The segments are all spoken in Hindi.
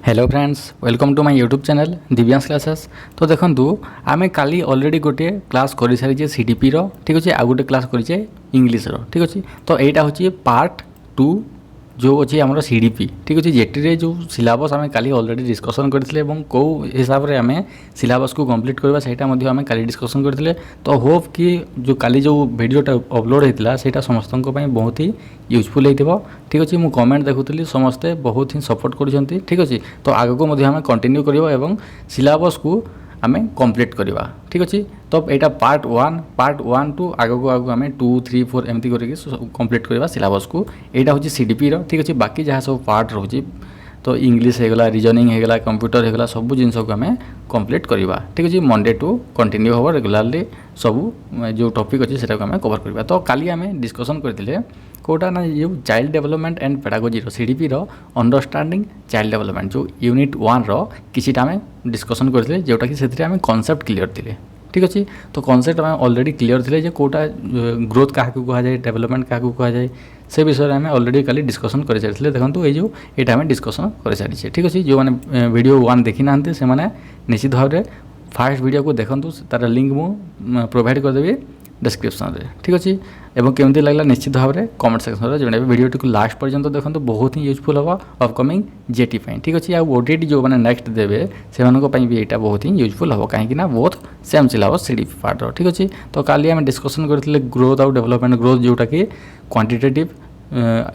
Hello friends, welcome to my YouTube channel Divyansh classes. तो देखो आम काली अलरेडी गोटे क्लास कर सारी सीडीपी रो ठीक अच्छे, आ गोटे क्लास करें इंग्लीश रो ठीक अच्छे। तो यहाँ हूँ पार्ट 2 जो अच्छे आम सीडीपी ठीक अच्छे। जेटी जो सिलेबस आम काली अलरेडी डिस्कसन करते कौ हिसाब से आम सिलेबस को कंप्लीट करवा से आम काली डिस्कसन करते। तो होप कि जो काली जो वीडियोटा अपलोड होता है समस्त बहुत ही यूजफुल होता ठीक अच्छे। मुझे कमेंट देखुली समस्ते बहुत ही सपोर्ट कर ठीक अच्छे। तो आगे को आम कंटिन्यू करवा सिलेबस को आम कंप्लीट करवा ठीक अच्छे। तो यहाँ पार्ट 1 टू आगू आम 2, 3, 4 एमती करके कंप्लीट करवा सिलेबस को। यहाँ हूँ सीडीपी रो ठीक अच्छे। बाकी जहाँ सब पार्ट रोचे तो इंग्लीश होगला, रीजनिंग होगला, कंप्यूटर होगला, सब जिन को आम कंप्लीट करवा ठीक अच्छे। मंडे टू कंटिन्यू हम रेगुलारली सब जो टॉपिक अच्छे से आम कवर करवा। तो काली आम डिस्कसन करते कोटा ना जो child development and pedagogy CDP रो अंडरस्टैंडिंग चाइल्ड डेवलपमेंट जो यूनिट 1 रो किसीटा आम डिस्कसन करते जोटा कि से आम कॉन्सेप्ट क्लियर थे ठीक अच्छे। तो कॉन्सेप्ट आम ऑलरेडी क्लियर थे जे कोटा ग्रोथ क्या कह जाए, डेवलपमेंट क्या कह जाए से विषय में आम ऑलरेडी काली डिस्कसन कर सारी। देखो ये जो ये आम डिस्कसन कर सारी ठीक अच्छे। जो मैंने वीडियो 1 देखी ना से निश्चित भाव में फास्ट वीडियो को देखूँ, तार लिंक मुझे प्रोवाइड करदेवी डिस्क्रिप्शन रे ठीक अच्छे। एवं केमती लगला निश्चित भाव में कमेंट सेक्शन में जन वीडियो को लास्ट पर्यंत देखो बहुत ही यूजफुल हम अपकमिंग जेटी ठीक अच्छे। आ ओटीटी जो मैंने नेक्स्ट देवे से भी यहाँ बहुत ही यूजफुल हम कहीं both same syllabus CDP part रो ठीक अच्छे। तो काली आम डिस्कसन करते ग्रोथ आउ डेवलपमेंट, ग्रोथ जोटा कि क्वांटिटेटिव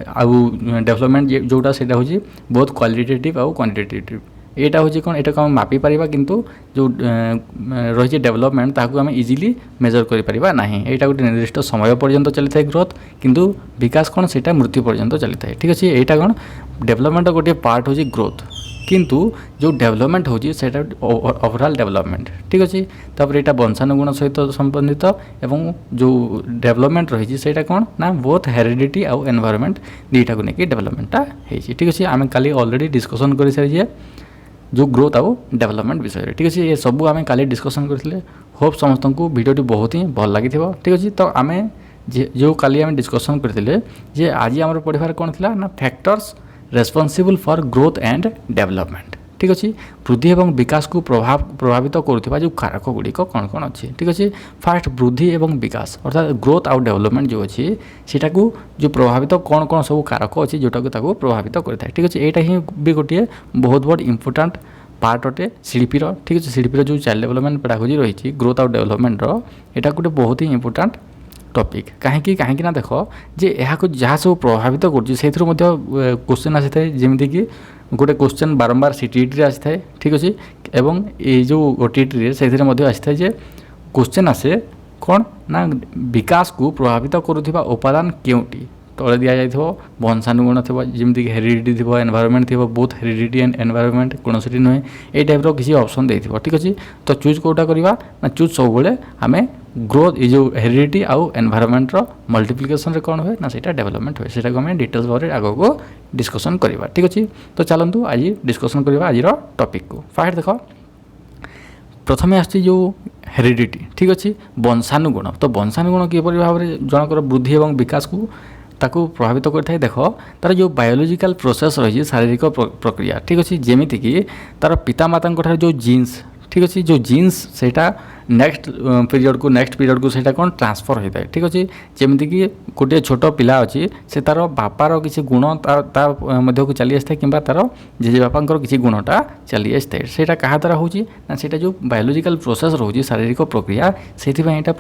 आउ डेवलपमेंट जोटा से हूँ बहुत क्वालिटेटिव आउ क्वांटिटेटिव। यहाँ हूँ कौन यहाँ को आम मापी पारिबा किंतु जो रही डेवलपमेंट ताकू आम इजिली मेजर करिपरिबा नाही। यहाँ गोटे निर्दिष्ट समय पर्यंत चली था ग्रोथ किंतु विकास कौन से मृत्यु पर्यंत चली था ठीक अच्छे। यहाँ कौन डेवलपमेंट गोटे पार्ट हूँ ग्रोथ किंतु जो डेवलपमेंट होची सेटा ओवरऑल डेवलपमेंट ठीक अच्छे। तापर यहाँ वंशानुगुण सहित संबंधित एवं जो डेवलपमेंट रही सेटा कौन ना बोथ हेरिडिटी आउ एनवायरनमेंट दुईटा को लेकिन डेवलपमेंटा है ठीक अच्छे। आम काली ऑलरेडी डिस्कसन कर सारी जो ग्रोथ आउ डेवलपमेंट विषय ठीक अच्छे। ये सब आम काली डिस्कसन करते। होप समस्त को वीडियो बहुत ही भल लगी ठीक अच्छे। तो आम जो काली आम डिस्कसन करते जे आज आम पढ़ार कौन थी ना factors responsible for growth and development ठीक अच्छे। वृद्धि एवं विकास को प्रभावित करुवा जो कारक गुड़िक कौन कौन अच्छे ठीक अच्छे। फास्ट वृद्धि एवं विकास अर्थात ग्रोथ आउ डेवलपमेंट जो अच्छे सेटा को जो प्रभावित कौन कौन सब कारक अच्छे जोटा को प्रभावित करता है ठीक अच्छे। यहाँ ही भी गोटे बहुत बड़ इम्पोर्टाट पार्ट अटे सीडीपी रो ठीक अच्छे। सीडीपी रो जो चाइल्ड डेवलपमेंट पेडागोजी रही ग्रोथ आउ डेवलपमेंट रो एटा गोटे बहुत ही इम्पोर्टाट टॉपिक कहीं ना देख जे यहाँ को जहाँ सब प्रभावित कर क्वेश्चन आसी था जमीती कि गोटे क्वेश्चन बारंबार सीटीटी आसी था ठीक अच्छे। एवं ये जो ओटीटी से आसी था जे क्वेश्चन आसे कौन ना विकास को प्रभावित करुवा उपादान केउटी तले दि जाइए वंशानुगुण थी जमीक हेरिडिटी थी, एनवायरनमेंट थी बोथ हेरिडिटी एंड एनवायरनमेंट कौन से नुहे ये टाइप किसी ऑप्शन दे ठीक अच्छे। तो चूज कौटा करवा ना चूज सब आम ग्रोथ ये जो हेरिडिटी आउ एनवायरनमेंट मल्टीप्लिकेशन कौन हुए ना सेटा डेवलपमेंट हुए सेटा आम डिटेल्स भाव में आगे को डिस्कसन करवा ठीक अच्छे। तो चलतु आज डिस्कसन करवा आज टॉपिक को। फास्ट देख प्रथम आस जो हेरिडिटी ठीक अच्छे वंशानुगुण। तो वंशानुगुण किपर भाव में जनकर वृद्धि और विकास को ताकू प्रभावित करता है। देख तार जो बायोलॉजिकल प्रोसेस रही शारीरिक प्रक्रिया ठीक अच्छे जमीती कि तार पितामाता जो जीन्स ठीक अच्छे जो जीन्स सेटा नेक्स्ट पीरियड को सेटा कौन ट्रांसफर होता है ठीक अच्छे। जमीती कि गोटे छोट पिला अच्छी से तार बापार किसी गुण तार को चली आसता है कि तार जेजे बापा किसी गुणटा चली आसता है सेटा क्या द्वारा होची ना सेटा जो बायोलॉजिकल प्रोसेस रोचे शारीरिक प्रक्रिया से यहाँ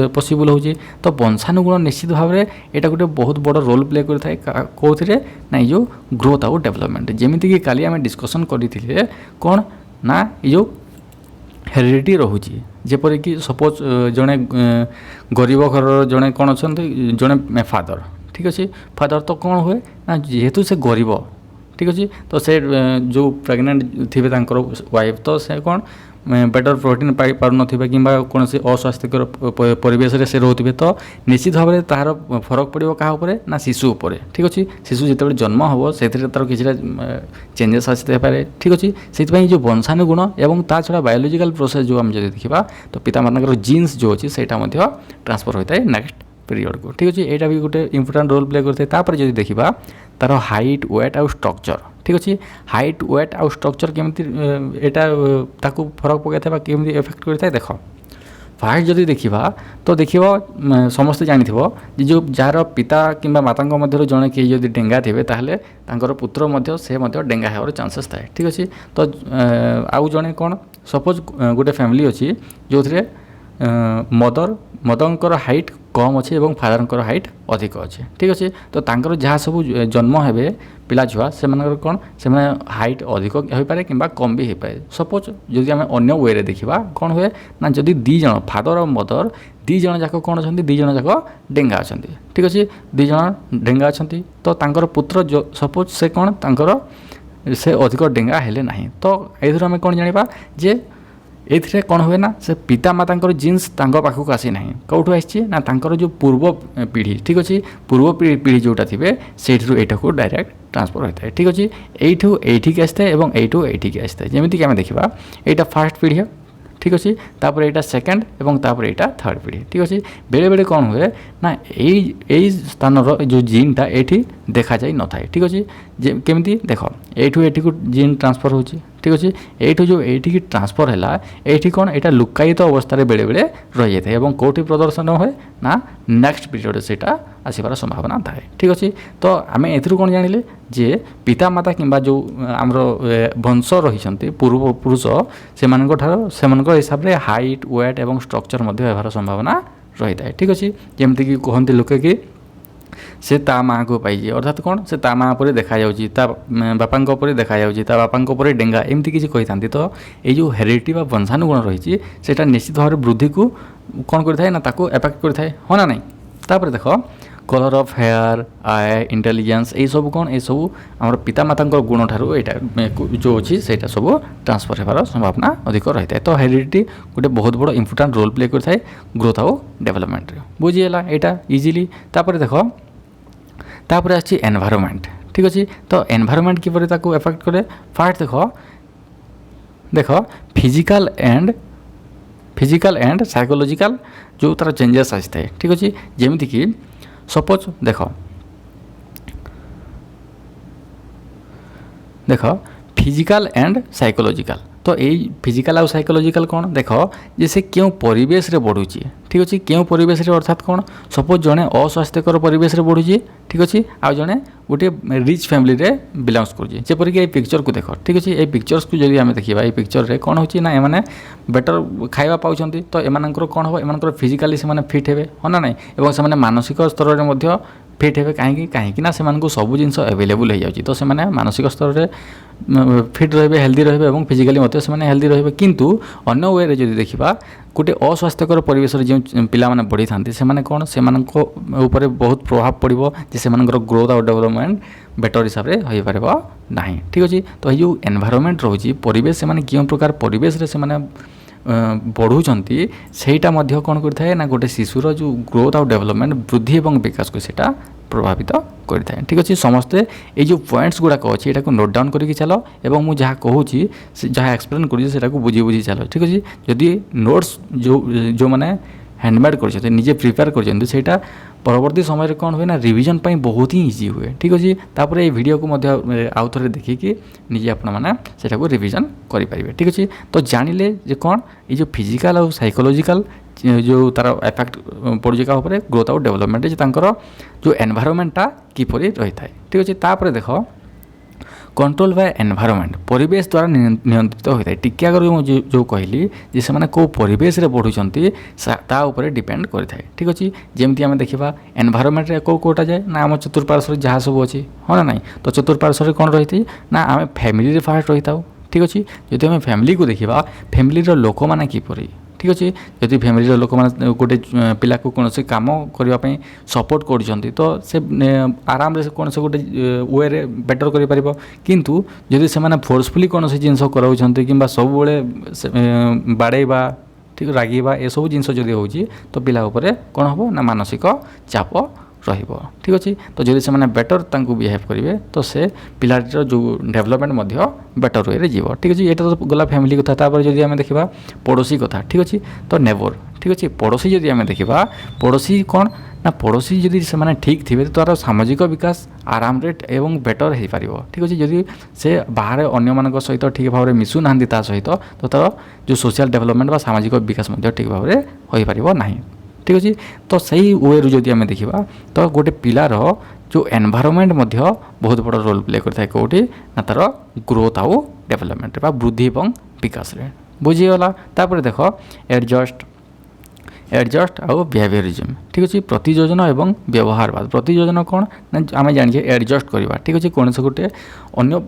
पॉसिबल होची। तो वंशानुगुण निश्चित भाव में यहाँ गोटे बहुत बड़ रोल प्ले करता है कौन ना जो ग्रोथ आउ डेवलपमेंट जमीती कि काली आम डिस्कसन करते कौन ना जो हेरिडिटी रोचे जेपरिक सपोज जड़े गरीब घर जड़े कौन अच्छा जड़े फादर ठीक अच्छे। फादर तो कौन हुए ना जेहेतु से गरीब ठीक अच्छे तो से जो प्रेग्नेंट थे वाइफ तो से कौन बेटर प्रोटीन पाई पार ना कि कौन से अस्वास्थ्यकर परिवेश से रोते तो निश्चित भाव में तार फरक पड़ो क्या ना शिशु उपर ठीक अच्छे। शिशु जिते जन्म हम से तार कि चेंजेस आसते ठीक अच्छे। से जो वंशानुगुण और ता छड़ा बायोलॉजिकल प्रोसेस जो आम देखा तो पिता मानकर जीन्स जो अच्छी से ट्रांसफर होता है नेक्स्ट ପିରିୟଡ଼ को ठीक अच्छे यहाँ भी गोटे इंपोर्टाट रोल प्ले करते तापर जदि देखा तार हाइट वेट आउ स्ट्रक्चर ठीक अच्छे हाइट वेट आउ स्ट्रक्चर केमती यहाँ फरक पकड़ केमती इफेक्ट करता है देख फास्ट जदि देखा तो देखा समस्ते जानी जो जार पिता कि माता मध्य जड़े किए जब डेंगा थे ताहले तांकर पुत्र से डेंगा होवर चांसेस थाए ठीक अच्छे तो आउ जड़े कौन सपोज गोटे फैमिली अच्छी जो थे मदर हाइट कम अच्छे और फादर हाइट अधिक अच्छे ठीक अच्छे तो तांकर जहाँ सब जन्म हे पिला छुआ से कौन से हाइट अधिक हो पाए कि कम भी हो पाए सपोज जदि आम अन्य वे रे देखा कौन हुए ना जदि दीज फादर और मदर दीज जाक कौन अच्छा दीज जाक डेंगा अच्छा ठीक अच्छे दीज डेंगा अच्छा तो तांकर पुत्र जो सपोज से कौन तांकर से अधिक डेंगा हेले ना तो ये आम कौन जाना जे ये कौन हुए ना से पिता माता जीन्स पाखक आसी ना कौटू आसी ना तांकर जो पूर्व पीढ़ी ठीक अच्छे पूर्व पीढ़ी जोटा थे से को डायरेक्ट ट्रांसफर होता है ठीक अच्छे यू ये आसता है और यू ये आसता है जमीक आम देखा यहाँ फास्ट पीढ़ी ठीक अच्छे तापर यहाँ सेकेंड और तापर यहाँ थर्ड पीढ़ी ठीक अच्छे बेले बेले कौन हुए ना यही स्थान जो जीनटा ये देखा जाए न था ठीक अच्छे केमी देख ये को जीन ट्रांसफर हो ठीक अच्छे ये जो ये ट्रांसफर है ये कौन यहाँ लुकायित अवस्था बेले बेले रही जाए और कौटी प्रदर्शन हुए ना नेक्स्ट पीरियड से आसबार संभावना थाए ठीक अच्छे तो आम ए कौन जानिले जे पिता माता कि जो आमर वंश रही पूर्व पुरुष से हिसाब से हाइट वेट और स्ट्रक्चर होबार संभावना रही है ठीक अच्छे जमीक कहते लोके कि से ता माँ को पाई अर्थात कौन से ता माँ पर देखा बापा देखा बापा डेंगा एमती किसी कही था तो ये जो हेरिडिटी वंशानुगुण रही है निश्चित भाव वृद्धि को कौन करता ना एफेक्ट करता है हाँ ना नहीं तापर देख colour of here I intelligence ये सब कौन ये सब आम पिता माता गुण ठारू यहाँ जो अच्छी से सब ट्रांसफर होबार संभावना अधिक रही है तो हेरिडिटी गोटे बहुत बड़ इंपोर्टाट रोल प्ले करता है ग्रोथ आउ डेवलपमेंट बुझीगला यहाँ इजिली तापर देख तापर आछि एनवायरनमेंट ठीक अच्छे तो एनवायरनमेंट किपर ताको एफेक्ट करे फास्ट देख फिजिकल एंड साइकोलॉजिकल जो तार चेंजेस आसता है ठीक अच्छे जमीक कि सपोज देख फिजिकल एंड साइकोलॉजिकल तो यही फिजिकल आउ साइकोलॉजिकल कौन देख जैसे क्यों परिवेश रे बढ़ुची ठीक अच्छे क्यों परिवेश रे अर्थात कौन सपोज जड़े अस्वास्थ्यकर परिवेश रे बढ़ुची ठीक अच्छे आउ जड़े गोटे रिच फैमिली रे बिलंग्स करपरिक ये पिक्चर को देख ठीक अच्छे ये पिक्चर्स को जब आम देखा ये पिक्चर रे कौन होची ना एमाने बेटर खाଇବା पाउछंती तो एमानकर कौन हो एमानकर फिजिकली से फिट हेबे हो ना नहीं एवं से मानसिक स्तर रे मध्य फिट हे कहीं ना से सब जिन एवेलेबल हो जाए तो से मानसिक स्तर में फिट रहे हेल्दी रहे और फिजिकली से हेल्दी रहे किंतु अन्य वे जो देखा गोटे अस्वास्थ्यकर परिवेश जो पिला माने बढ़ी था से कौन से ऊपर बहुत प्रभाव पड़ो से ग्रोथ और डेवलपमेंट बेटर हिसाब से हो पार ना ठीक अच्छे तो ये एनवायरनमेंट रोचे परिवेश से क्यों प्रकार परिवेश से बढ़ुंट सेटा कौन करता ना गोटे शिशुर जो ग्रोथ और डेवलपमेंट वृद्धि और विकास को सेटा प्रभावित करता है ठीक अच्छे समस्ते ये जो पॉइंट्स गुड़ाक अच्छे यहाँ नोट डाउन करके चलो और मुझे जहाँ कहूँ जहाँ एक्सप्लेन कर बुझी बुझी चलो ठीक अच्छे जदि नोट्स जो मैंने हैंडमेड कर निजे प्रिपेयर कर परवर्ती समय कौन हुए ना रिविजन पाई बहुत ही इजी हुए ठीक अच्छे तापर ये वीडियो को आउ थे देखिए निजे आपको रिविजन करेंगे ठीक अच्छे तो जानिले जे कौन ये जो फिजिकल और साइकोलॉजिकल जो तार एफेक्ट पड़े क्या ग्रोथ और डेवलपमेंट जो एनवायरनमेंटा किपरि रही है ठीक अच्छे तापर देख कंट्रोल बाय एनवायरनमेंट परिवेश द्वारा नियंत्रित होता है टिके आगे जो कहली जे से कौ परिवेश रे बढ़ुंट ताऊपर डिपेंड करता है ठीक अच्छे जमी आम देखा एनवायरनमेंट रे कौटा जाए ना आम चतुर्पार्श्व जहाँ सब अच्छी हाँ ना नहीं तो चतुर्पार्श्व कौन रही थी ना आम फैमिली रे फास्ट रही था ठीक अच्छे जो आम फैमिली को देखा फैमिली लोक मैंने किपरि ठीक अच्छे जदि फैमिली लोक मैंने गोटे पिला को कौन से कम करने सपोर्ट कर तो से आराम से कौन से गोटे वे रे बेटर कर किंतु जदि से फोर्सफुली कौन से जिनस कराउछंती कि सब बेले बाड़ेबा ठीक रागिबा ए सब जिनस जदि होची तो पिला उपरे कौन हम ना मानसिक चाप रहिबो ठीक अच्छे तो जदि से बेटर तांकु बिहेव करेंगे तो से पिलार जो डेवलपमेंट बेटर वे जीव ठीक अच्छे ये तो गला फैमिली कथा तापर जदि आम देखा पड़ोसी कथा ठीक अच्छे तो नेबर ठीक अच्छे पड़ोसी जदि आम देखा पड़ोसी कौन ना पड़ोशी जदि से ठीक थे तो तार सामाजिक विकास आराम एवं बेटर हो पार। ठीक अच्छे जदि से बाहर अन्य मान सहित ठीक भाव में मिशु ना ता सहित तो तार जो सोशल डेवलपमेंट बा सामाजिक विकास ठीक भाव में हो पार ना। ठीक अच्छे तो सही वे रु जदि आम देखा तो गोटे पिलार जो एनवायरनमेंट बहुत बड़ रोल प्ले करता है कौटी ना तार ग्रोथ आउ डेवलपमेंट बा वृद्धि और विकास रे बुझीगला। तापर देख एडजस्ट आउ बिहेवियरिज्म। ठीक अच्छे प्रतियोजन और व्यवहारवाद। प्रतियोजन कौन ना आम जाने एडजस्ट करवा। ठीक अच्छे कौन से गोटे अन्य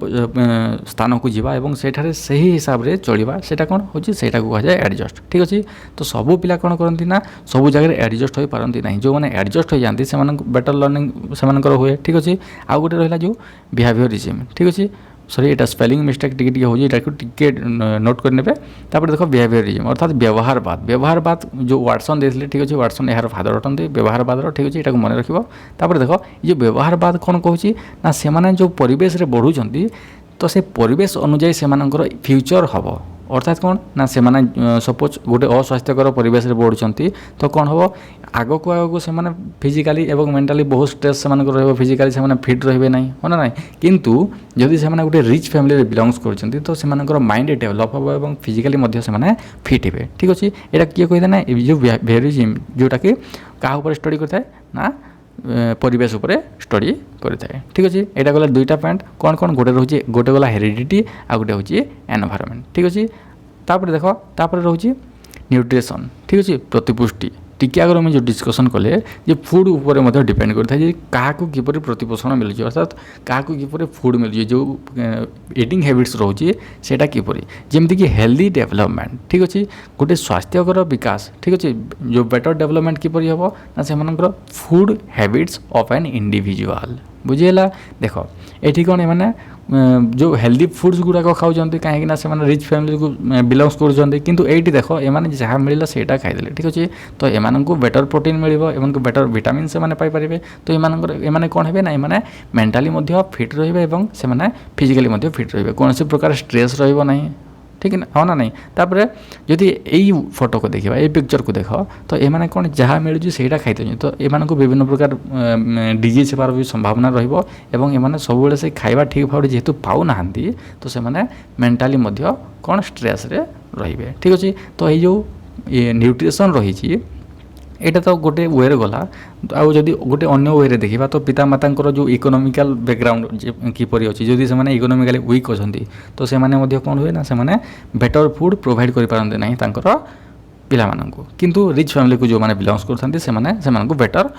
स्थान को जावा और सेठारे सही हिसाब से चलवा सेटा कौन होची सेटा को कहा जाए एडजस्ट। ठीक अच्छे तो सबू पिला कौन करती ना सबू जगह एडजस्ट हो पारती ना जो मैंने एडजस्ट हो जाती से बेटर लर्निंग से हुए। ठीक अच्छे आउ गोटे रहा जो बिहेवियरिज्म। ठीक अच्छे सॉरी ये स्पेलिंग मिस्टेक टी हो टे नोट करने। तापर देख बिहेवियरिज्म अर्थात व्यवहारवाद। व्यवहारवाद जो वाटसन देते। ठीक अच्छे वाटसन यार फादर अटंती व्यवहारवाद। ठीक अच्छे यहाँ मन रख। तापर देख ये व्यवहारवाद कौन कहूँ ना से जो परिवेश रे बढ़ुंट तो से परिवेश अनुजाई से फ्यूचर हम अर्थात कौन ना से सपोज गोटे अस्वास्थ्यकर परिवेश रे बढ़ुंट तो कौन हम आग को आग को से फिजिकाली एवं मेंटाली बहुत स्ट्रेस से फिजिकाली से फिट रे ना हो ना किंतु जदि से गोटे रिच फैमिली बिलंग्स कर तो से माइंड डेभलप हम और फिजिकाली से फिट हे। ठीक अच्छे यहाँ किए कही ना जो बिहेवियरिज्म जोटा कि क्या स्टडी करता है ना परिवेश उपरे स्टडी करें। ठीक अच्छे यहाँ गला दुईटा पॉइंट कौन कौन गोटे रोचे गोटे गला हेरिडिटी आ गोटे हूँ एनवायरनमेंट। ठीक अच्छे तापर देख तापर रोचे न्यूट्रिशन। ठीक अच्छे प्रतिपुष्टि टी आगे आम जो डिस्कसन कले जे फूड उपर डिपेंड करता है क्या किपर प्रतिपोषण मिलूँ अर्थात क्या किपर फूड मिलूँ जो इटिंग हैबिट्स रोचे सेटा किपर जमीक कि हेल्दी डेवलपमेंट। ठीक अच्छे गोटे स्वास्थ्यकर विकास। ठीक अच्छे जो बेटर डेवलपमेंट किपर हम ना से food habits of an individual बुझीगला। देख ये कौन मैंने जो हेल्दी फुड्स गुड़ाक खाऊँ कहीं से रिच फैमिली को बिलंग्स कर ये देख एम जहाँ मिलला से खाईदे। ठीक अच्छे तो एम को बेटर प्रोटीन मिल बेटर विटामिन से पाइपर तो एम कौन है ना एम मेंटाली फिट रे से फिजिकाली फिट रे कौन से प्रकार स्ट्रेस रही। ठीक है हाँ ना नहीं तापर जदि यही फोटो को देखा ये पिक्चर को देख तो ये कौन जहाँ मिलूँ से खाई तो एम को विभिन्न प्रकार डिजीज होबार भी संभावना रही सब से खाଇବା ठीक भाव जेहेतु पाऊना तो से मेंटाली कौन स्ट्रेस रे रे। ठीक अच्छे तो ये जो न्यूट्रिशन रही यहाँ तो गोटे वे गला आउ जदि गोटे अन्य वे देखा तो पिता माता जो इकोनॉमिकल बैकग्राउंड किपर अच्छी जदि से इकोनॉमिकली वीक अच्छी तो से कौन हुए ना से बेटर फूड प्रोवाइड कर पारते ना पिला मानू किंतु रिच फैमिली को जो मैंने बिलंग्स करते से बेटर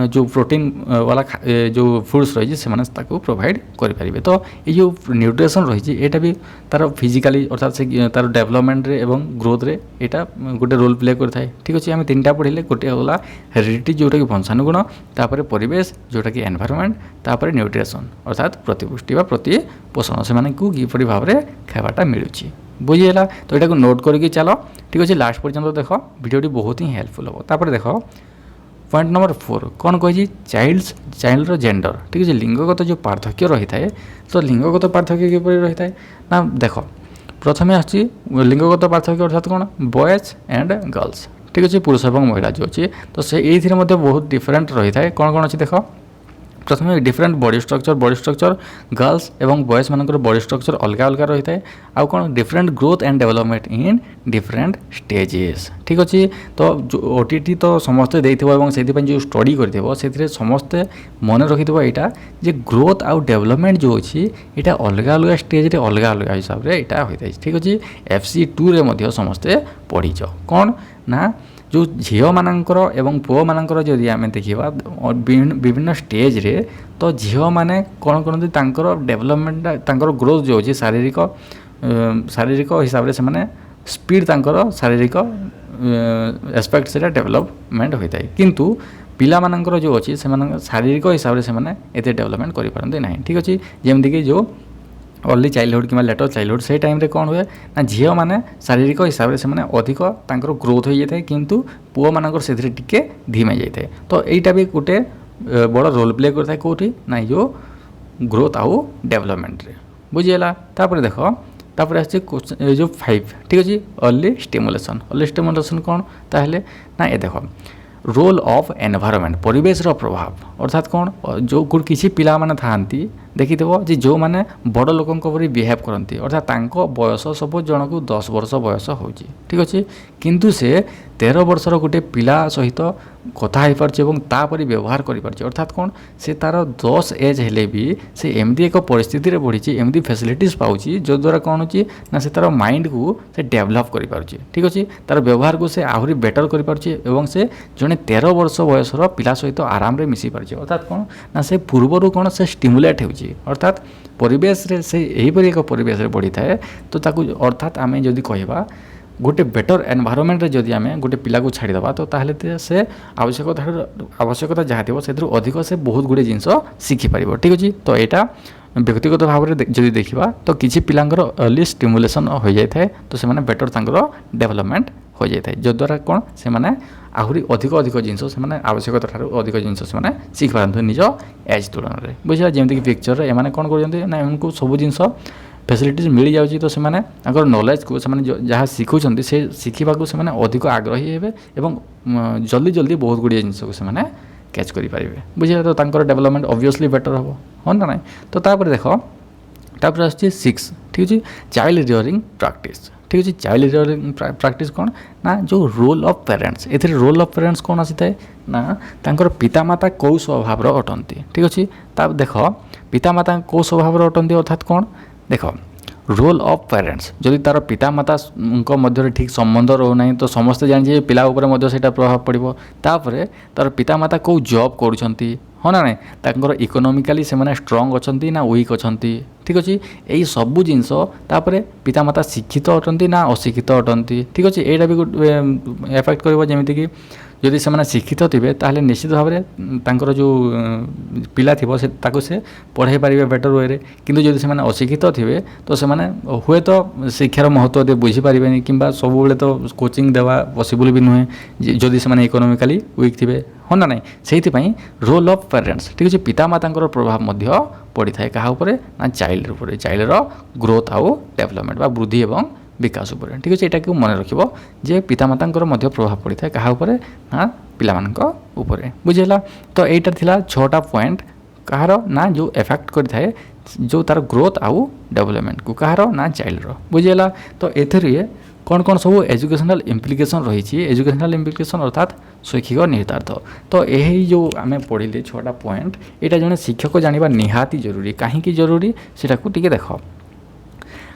जो प्रोटीन वाला जो फूड्स रही है प्रोवाइड करें। तो ये जो न्यूट्रिशन रही है भी तार फिजिकाली अर्थात से तार डेवलपमेंट रे एवं ग्रोथ रे यहाँ गोटे रोल प्ले करता है। ठीक अच्छे आम तीन टा पढ़े गोटे गला हेरिडिटी जोटा कि वंशानुगुण तापर परिवेश जोटा कि एनवायरनमेंट तापर न्यूट्रिशन अर्थात प्रतिपुष्टि प्रतिपोषण से किपरि भाव में खावाटा मिलूँ बुझीगला। तो यहाँ नोट करके चलो। ठीक अच्छे लास्ट पर्यंत देख वीडियो बहुत ही हेल्पफुल हम। तापर देख पॉइंट नंबर 4 कौन कही चाइल्ड जेंडर। ठीक अच्छे लिंगगत जो पार्थक्य रही है तो लिंगगत पार्थक्य किपर रही है ना देख प्रथम आसी लिंगगत पार्थक्य अर्थात कौन बॉयज एंड गर्ल्स। ठीक अच्छे पुरुष और महिला जो अच्छे तो से ये बहुत डिफरेंट रही है कौन कौन अच्छी देख प्रथम डिफरेंट बॉडी स्ट्रक्चर गर्ल्स एवं बॉयज मानकर बॉडी स्ट्रक्चर अलग अलग रही है आउ कौन different growth and development in different stages. ठीक अच्छे तो जो ओटीटी तो समस्ते देते जो स्टडी कर समस्ते मन रखि यहाँ जे ग्रोथ आउ डेवलपमेंट जो अच्छी यहाँ अलग अलग स्टेज अलग अलग हिसाब से यहाँ होता है। ठीक अच्छे FC2 समस्ते पढ़ीच कौन ना जो झील मानकर एवं पुओ मानकर जदि आम देखा विभिन्न स्टेज रे तो झील मैंने कौन करते डेवलपमेंट ग्रोथ जो अच्छे शारीरिक हिसाब से स्पीड शारीरिक एस्पेक्ट से डेवलपमेंट होता है किंतु पिला मानकर जो अच्छी से शारीरिक हिसाब से एते डेवलपमेंट कर पारते ना। ठीक अच्छे जमीक जो अर्ली चाइल्डहुड कि लेटर चाइल्डहुड से टाइम रे कौन हुए ना झील मैंने शारीरिक हिसाब से अधिक ग्रोथ हो जाए किंतु पुओ मानकर से टिके धीमे जाए तो यहाँ भी गोटे बड़ रोल प्ले करता है कौटी ना जो ग्रोथ आउ डेवलपमेंट रे बुझीगला। तापर देख तापर आसे जो 5 ठीक अच्छे अर्ली स्टिमुलेशन कौन ताहले ना ये देख रोल ऑफ एनवायरनमेंट परिवेश प्रभाव अर्थात कौन जो किसी पिला माने थांती देखिथिबो जे जो माने बड़ लोकंक परि बिहेव करती अर्थात तांको बयस सपोज जन को 10 वर्ष बयस होची ठीक अछि किंतु से 13 वर्षर गोटे पिला सहित कथा हो पार्छ तापरी व्यवहार कर पार्छ अर्थात कौन से तार 10 एज हेले भी से एमती एक परिस्थिति रे बढ़ी एमती फैसिलिटीज पाउची जो द्वारा कौन होची ना से तार माइंड को से डेवलप कर पार्छ ठीक अछि तार व्यवहार को से आहुरी बेटर कर पार्छ एवं से जने 13 वर्ष बयसर पिला सहित आराम रे मिसी पार्छ अर्थात कौन ना से पूर्वरु कौन से स्टिमुलेट होची अर्थात परिवेश रे से एहीपरि एक परिवेश रे बढ़ी थाए तो ताकू अर्थात आमे जदि कहबा गोटे बेटर एनवायरनमेंट रे जदि आमे गोटे पिला को छाड़ी दबा तो ताहले से आवश्यकता जहाँ थी से अधिक से बहुत गुड़े जिनस शिखि पार ठीक अच्छे तो यहाँ व्यक्तिगत भाव में जदि देखा तो किसी पिलांकर अर्ली स्टिमुलेसन हो जाए तो से बेटर तांकर डेवलपमेंट हो जाए जद्वारा कौन से आहरी अधिक अधिक जिनस से आवश्यकता ठार अधिक जिनस से शिखि पारते निज एज तुलन में बुझा जमीक पिक्चर एम कौन कर सब जिनस फैसिलिटीज मिल जाऊँगी तो से नॉलेज को जहाँ शिखुं से शिखा से अधिक आग्रही हे एवं जल्दी जल्दी बहुत गुड़िया जिनस को से कैच करेंगे बुझे तो तांकर डेवलपमेंट ऑब्वियसली बेटर हम हाँ ना ना तो तापर देख तापर आस 6 ठीक अच्छे चाइल्ड रियरिंग प्रैक्टिस ठीक अच्छे चाइल्ड रियरिंग प्रैक्टिस कौन ना जो रोल ऑफ पेरेंट्स ए रोल ऑफ पेरेंट्स कौन आसी थाए ना तांकर पितामाता कौ स्वभाव अटंती ठीक अच्छे ताप देख पितामाता कौ स्वभाव अटंती अर्थात कौन देख रोल ऑफ पेरेंट्स जदि तार पितामाता मध्य ठीक संबंध रोना तो समस्ते जानी पिला उपर से प्रभाव पड़ो तापर तार पितामाता कौ जॉब करुँच हाँ ना ना तांकर इकोनॉमिकली से स्ट्रंग अच्छा ना वीक अच्छा ठीक अच्छे यही सबू जिनस पितामाता शिक्षित अटंती ना अशिक्षित अटंती ठीक अच्छे यहाँ भी एफेक्ट कर जमीक जदि से शिक्षित थे ताहले निश्चित भाव में जो पिला थी से पढ़ाई पारे बेटर वे किंतु जदि से अशिक्षित थे तो से हुए तो शिक्षार महत्व दे बुझीपारे कि सब तो कोचिंग देवा पॉसिबल भी नुहे जदि से इकोनॉमिकली वीक थे हाँ ना ना से रोल ऑफ पेरेंट्स ठीक अच्छे पितामाता प्रभाव पड़ी था क्या ना चाइल्ड चाइल्ड ग्रोथ आउ डेवलपमेंट बा वृद्धि एवं विकास उपर ठीक अच्छे यहाँ मन रखिए जे पितामाता प्रभाव पड़ी था क्या ना पिला बुझेगा तो यहाँ थिला 6टा पॉइंट कहार ना जो एफेक्ट करें जो तार ग्रोथ आउ डेवलपमेंट को कहार ना चाइल्ड बुझेगा तो ए कौन कौन सब एजुकेशनल इम्प्लिकेशन रही एजुकेशनल इम्प्लिकेशन अर्थात शैक्षिक निहितार्थ तो यही जो आम पढ़ले 6टा पॉइंट यहाँ जड़े शिक्षक जाना निहाती जरूरी कहीं जरूरी सेटा को टिके देख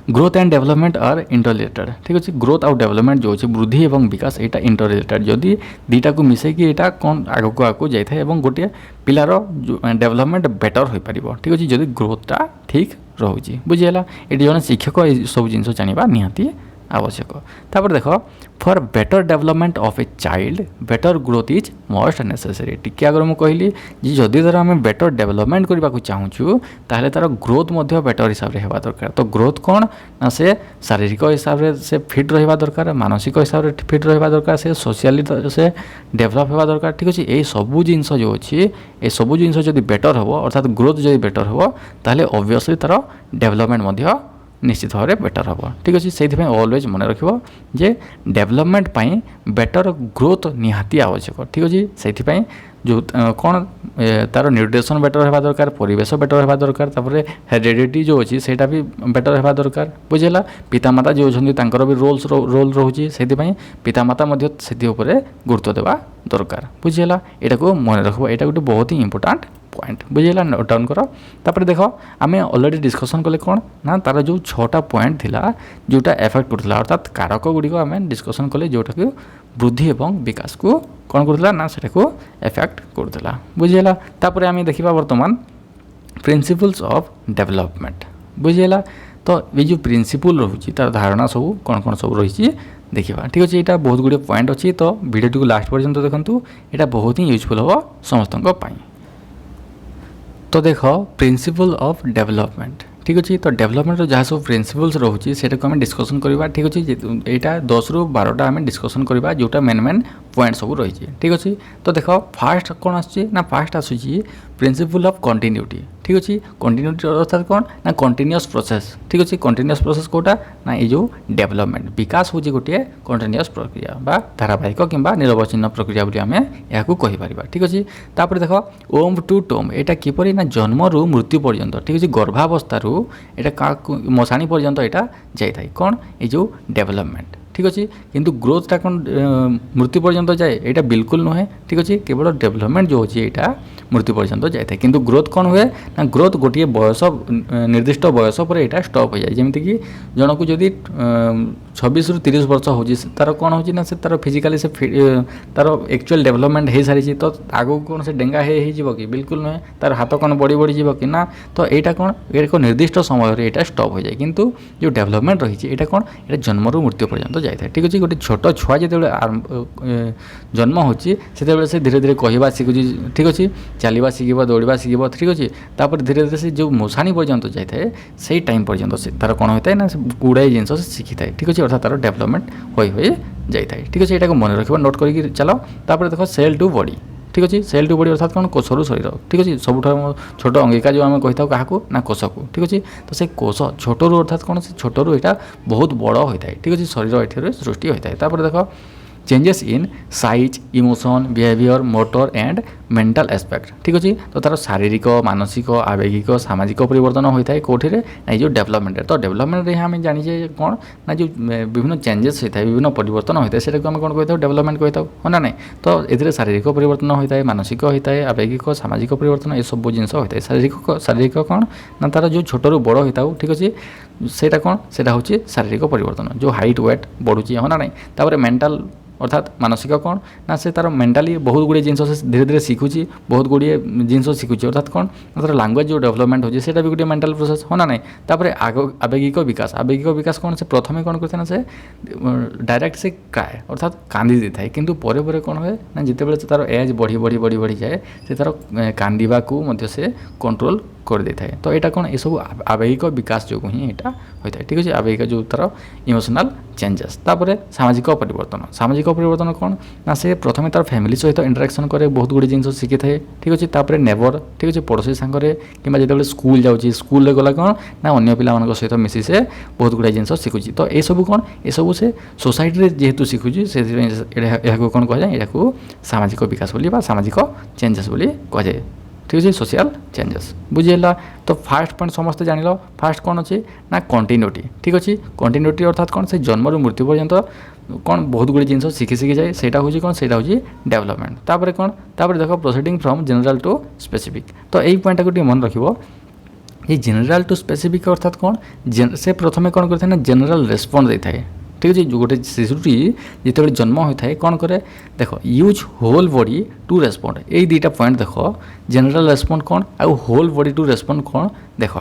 growth and development are interrelated ठीक अच्छे ग्रोथ आउ डेवलपमेंट जो अच्छे वृद्धि एवं विकास यहाँ इंटररिलेटेड जदि दुईटा को मिसेक यहाँ कौन आगक आगक जाए गोटे पिलार डेवलपमेंट बेटर हो पार ठीक अच्छे जदि ग्रोथटा ठीक रोचे बुझीगला ये जन शिक्षक सब जिन जाना निहाती आवश्यक तापर देख for better development of a child better growth is most necessary टिके अगर मुझे कहली जदि धर आम बेटर डेवलपमेंट करने को चाहूँ ताहले तार ग्रोथ बेटर हिसाब से होगा दरकार तो ग्रोथ कौन ना से शारीरिक हिसाब से फिट रहा दरकार मानसिक हिसाब से फिट रहा दरकार से सोशली से डेभलप होगा दरकार ठीक अच्छे ये सबू जिनस जो अच्छी ये सबू जिनस जब बेटर हम अर्थात ग्रोथ जब बेटर हम ताहले ऑब्वियसली तार डेवलपमेंट निश्चित भाव में बेटर हम ठीक अच्छे से ऑलवेज मन रख जे डेवलपमेंट पाई बेटर ग्रोथ निहाती आवश्यक ठीक अच्छे से जो कौन तार न्यूट्रिशन बेटर होगा दरकार परिवेश बेटर होगा दरकार हेरिडिटी जो अच्छी से भी बेटर होगा दरकार बुझेगा पितामाता जो अच्छा भी रोल रोचे से पितामाता से गुरुत्व देवा दरकार बुझेगा यहाँ को मन रख यहाँ गोटे बहुत ही इंपोर्टाट पॉइंट बुझेगा नोट डाउन कर तापर देख आम अलरेडी डिस्कसन कले कौन ना तार जो 6टा पॉइंट थिला जोटा एफेक्ट करता अर्थात कारक गुड़िक आम डिस्कसन कले जोटा कि वृद्धि एवं विकास को कौन करता ना से एफेक्ट करता बुझेगा तापर आम देखा बर्तमान प्रिंसिपल्स ऑफ डेवलपमेंट बुझेगा तो ये जो प्रिंसिपल रोचे तार धारणा सब कौन सब रही देखा ठीक अच्छे यहाँ बहुत गुड़े पॉइंट अच्छी तो वीडियो को लास्ट पर्यंत देखूँ यहाँ बहुत ही यूजफुल हम समस्त तो देख प्रिंसिपल ऑफ डेवलपमेंट ठीक अच्छे तो डेवलपमेंट जहाँ सब प्रिंसिपल्स रोचे से आम डिस्कसन करवा ठीक अच्छे यहाँ 10 ରୁ 12टा आम डिस्कसन करवा जोटा मेन पॉइंट सब रही ठीक अच्छे तो देख फास्ट कौन आना फास्ट आसूँ प्रिंसिपल ऑफ कंटिन्यूटी ঠিক ଅଛି। କଣ୍ଟିନ୍ୟୁଟି ଅର୍ଥାତ୍ କ'ଣ ନା କଣ୍ଟିନ୍ୟୁଅସ୍ ପ୍ରୋସେସ୍, ଠିକ୍ ଅଛି। କଣ୍ଟିନ୍ୟୁଅସ୍ ପ୍ରୋସେସ୍ କେଉଁଟା ନା ଏଇ ଯେଉଁ ଡେଭଲପମେଣ୍ଟ, ବିକାଶ ହେଉଛି ଗୋଟିଏ କଣ୍ଟିନ୍ୟୁଅସ୍ ପ୍ରକ୍ରିୟା ବା ଧାରାବାହିକ କିମ୍ବା ନିରବଚ୍ଛିନ୍ନ ପ୍ରକ୍ରିୟା ବୋଲି ଆମେ ଏହାକୁ କହିପାରିବା, ଠିକ୍ ଅଛି। ତାପରେ ଦେଖ ଓମ୍ ଟୁ ଟୋମ୍, ଏଇଟା କିପରି ନା ଜନ୍ମରୁ ମୃତ୍ୟୁ ପର୍ଯ୍ୟନ୍ତ, ଠିକ୍ ଅଛି, ଗର୍ଭାବସ୍ଥାରୁ ଏଇଟା ମଶାଣି ପର୍ଯ୍ୟନ୍ତ ଏଇଟା ଯାଇଥାଏ, କ'ଣ ଏଇ ଯେଉଁ ଡେଭଲପମେଣ୍ଟ, ଠିକ୍ ଅଛି। କିନ୍ତୁ ଗ୍ରୋଥଟା କ'ଣ ମୃତ୍ୟୁ ପର୍ଯ୍ୟନ୍ତ ଯାଏ, ଏଇଟା ବିଲକୁଲ ନୁହେଁ, ଠିକ୍ ଅଛି। କେବଳ ଡେଭଲପମେଣ୍ଟ ଯେଉଁ ଅଛି ଏଇଟା ମୃତ୍ୟୁ ପର୍ଯ୍ୟନ୍ତ ଯାଇଥାଏ। କିନ୍ତୁ ଗ୍ରୋଥ୍ କ'ଣ ହୁଏ ନା ଗ୍ରୋଥ୍ ଗୋଟିଏ ବୟସ ନିର୍ଦ୍ଦିଷ୍ଟ ବୟସ ପରେ ଏଇଟା ଷ୍ଟପ୍ ହୋଇଯାଏ। ଯେମିତିକି ଜଣକୁ ଯଦି 26ରୁ 30 ବର୍ଷ ହେଉଛି, ତାର କ'ଣ ହେଉଛି ନା ସେ ତାର ଫିଜିକାଲି ସେ ତାର ଆକ୍ଚୁଆଲ୍ ଡେଭଲପମେଣ୍ଟ ହେଇସାରିଛି, ତ ଆଗକୁ କ'ଣ ସେ ଡେଙ୍ଗା ହେଇଯିବ କି? ବିଲକୁଲ ନୁହେଁ। ତାର ହାତ କ'ଣ ବଢ଼ିଯିବ କି ନା? ତ ଏଇଟା କ'ଣ ଏକ ନିର୍ଦ୍ଦିଷ୍ଟ ସମୟରେ ଏଇଟା ଷ୍ଟପ୍ ହୋଇଯାଏ। କିନ୍ତୁ ଯେଉଁ ଡେଭଲପମେଣ୍ଟ ରହିଛି ଏଇଟା କ'ଣ ଏଇଟା ଜନ୍ମରୁ ମୃତ୍ୟୁ ପର୍ଯ୍ୟନ୍ତ ଯାଇଥାଏ, ଠିକ୍ ଅଛି। ଗୋଟେ ଛୋଟ ଛୁଆ ଯେତେବେଳେ ଜନ୍ମ ହେଉଛି ସେତେବେଳେ ସେ ଧୀରେ ଧୀରେ କହିବା ଶିଖୁଛି, ଠିକ୍ ଅଛି, ଚାଲିବା ଶିଖିବ, ଦୌଡ଼ିବା ଶିଖିବ, ଠିକ୍ ଅଛି। ତାପରେ ଧୀରେ ଧୀରେ ସେ ଯେଉଁ ମଶାଣି ପର୍ଯ୍ୟନ୍ତ ଯାଇଥାଏ ସେଇ ଟାଇମ୍ ପର୍ଯ୍ୟନ୍ତ ସେ ତାର କ'ଣ ହୋଇଥାଏ ନା ସେ ଗୁଡ଼ାଏ ଜିନିଷ ସେ ଶିଖିଥାଏ, ଠିକ୍ ଅଛି। ଅର୍ଥାତ୍ ତାର ଡେଭଲପମେଣ୍ଟ ହୋଇ ଯାଇଥାଏ, ଠିକ୍ ଅଛି। ଏଇଟାକୁ ମନେ ରଖିବ, ନୋଟ୍ କରିକି ଚାଲ। ତାପରେ ଦେଖ ସେଲ୍ ଟୁ ବଡ଼ି, ଠିକ୍ ଅଛି। ସେଲ୍ ଟୁ ବଡ଼ି ଅର୍ଥାତ୍ କ'ଣ କୋଷରୁ ଶରୀର, ଠିକ୍ ଅଛି। ସବୁଠାରୁ ଛୋଟ ଅଙ୍ଗିକା ଯେଉଁ ଆମେ କହିଥାଉ କାହାକୁ ନା କୋଷକୁ, ଠିକ୍ ଅଛି। ତ ସେ କୋଷ ଛୋଟରୁ ଅର୍ଥାତ୍ କ'ଣ ସେ ଛୋଟରୁ ଏଇଟା ବହୁତ ବଡ଼ ହୋଇଥାଏ, ଠିକ୍ ଅଛି। ଶରୀର ଏଠାରେ ସୃଷ୍ଟି ହୋଇଥାଏ। ତାପରେ ଦେଖ changes in size, emotion, behaviour, motor and mental aspect, ठीक अच्छे। तो तार शारीरिक, मानसिक, आवेगिक, सामाजिक परिवर्तन होता है कौटे ना जो डेवलपमेंट। तो डेवलपमेंट आम जाचे कौन ना जो विभिन्न चेंजेस होता है, विभिन्न परिवर्तन होता है, से आम कौन कही था डेवलपमेंट कही था, हाँ ना नहीं। तो ये शारीरिक परिवर्तन होता है, मानसिक होता है, आवेगिक, सामाजिक परिवर्तन ये सब जिन होता है। शारीरिक कौन ना तार जो छोटू बड़ होता है, ठीक अच्छे, सेटा कौन सेटा हूँ शारीरिक परिवर्तन, जो हाइट वेट बढ़ुची, हाँ ना नहीं। तापर मेंटल अर्थात मानसिक कौन ना से तार मेंटाली बहुत गुड़े जिन धीरे धीरे शिखुची, बहुत गुड़े जिन शिखुची, अर्थात कौन तार लैंग्वेज जो डेवलपमेंट होती है भी गोटे मेंटल प्रोसेस, हाँ ना नहीं। तापर आवेगिक विकास, आवेगिक विकास कौन से प्रथम कौन करते ना से डायरेक्ट से क्राए अर्थात कांदी दी थाए, किंतु परे परे कौन हुए ना जितेबाला तार एज बढ़ी बढ़ी बढ़ी बढ़ी जाए से तार कांदा को से कंट्रोल कर दे थाए। तो यहाँ कौन ये सब आवेगिक विकास जो ही यहाँ होता है, ठीक है। आवेगिक जो तार इमोशनल चेंजेस। तापर सामाजिक परिवर्तन, सामाजिक परिवर्तन कौन ना से प्रथम तार फैमिली सहित इंटरेक्शन करे, बहुत गुड़े जिन शिखी थाए, ठीक अच्छे। तापर नेबर, ठीक अच्छे, पड़ोसी सांगे कि जो स्कूल जाऊँगी, स्कूल गला कौन ना अन्य पिला सहित मिसी से बहुत गुड़ाए जिन शिखुची। तो ये सब कौन ये सब से सोसाइटी जेहेतु शिखुची से कौन कहुए यहाँ सामाजिक विकास बोली सामाजिक चेंजेस बोली कहुए, ठीक है। सोशल चेंजेस बुझीगला। तो फास्ट पॉइंट समस्त जान लो, फास्ट कौन अच्छे ना कंटिन्यूटी, ठीक अच्छे। कंटिन्यूटी अर्थात कौन से जन्म मृत्यु पर्यंत कौन बहुत गुड़े जिन शिखी शिखी जाए, सेटा हूँ कौन सेटा हूँ डेवलपमेंट। तापर कौन तापर देख proceeding from general to specific. तो यही पॉइंट को मन रखिबो, ये जनरल टू स्पेसिफिक अर्थात कौन से प्रथम कौन करते ना जनरल रेस्पॉन्स देता है, ठीक है। जो गोटे शिशुटी जिते जन्म होता है कौन करे देख use whole body to respond, यही दुईटा पॉइंट देख जनरल रेस्पॉन्ड कौन आउ होल बॉडी टू रेस्पॉन्ड कौन। देख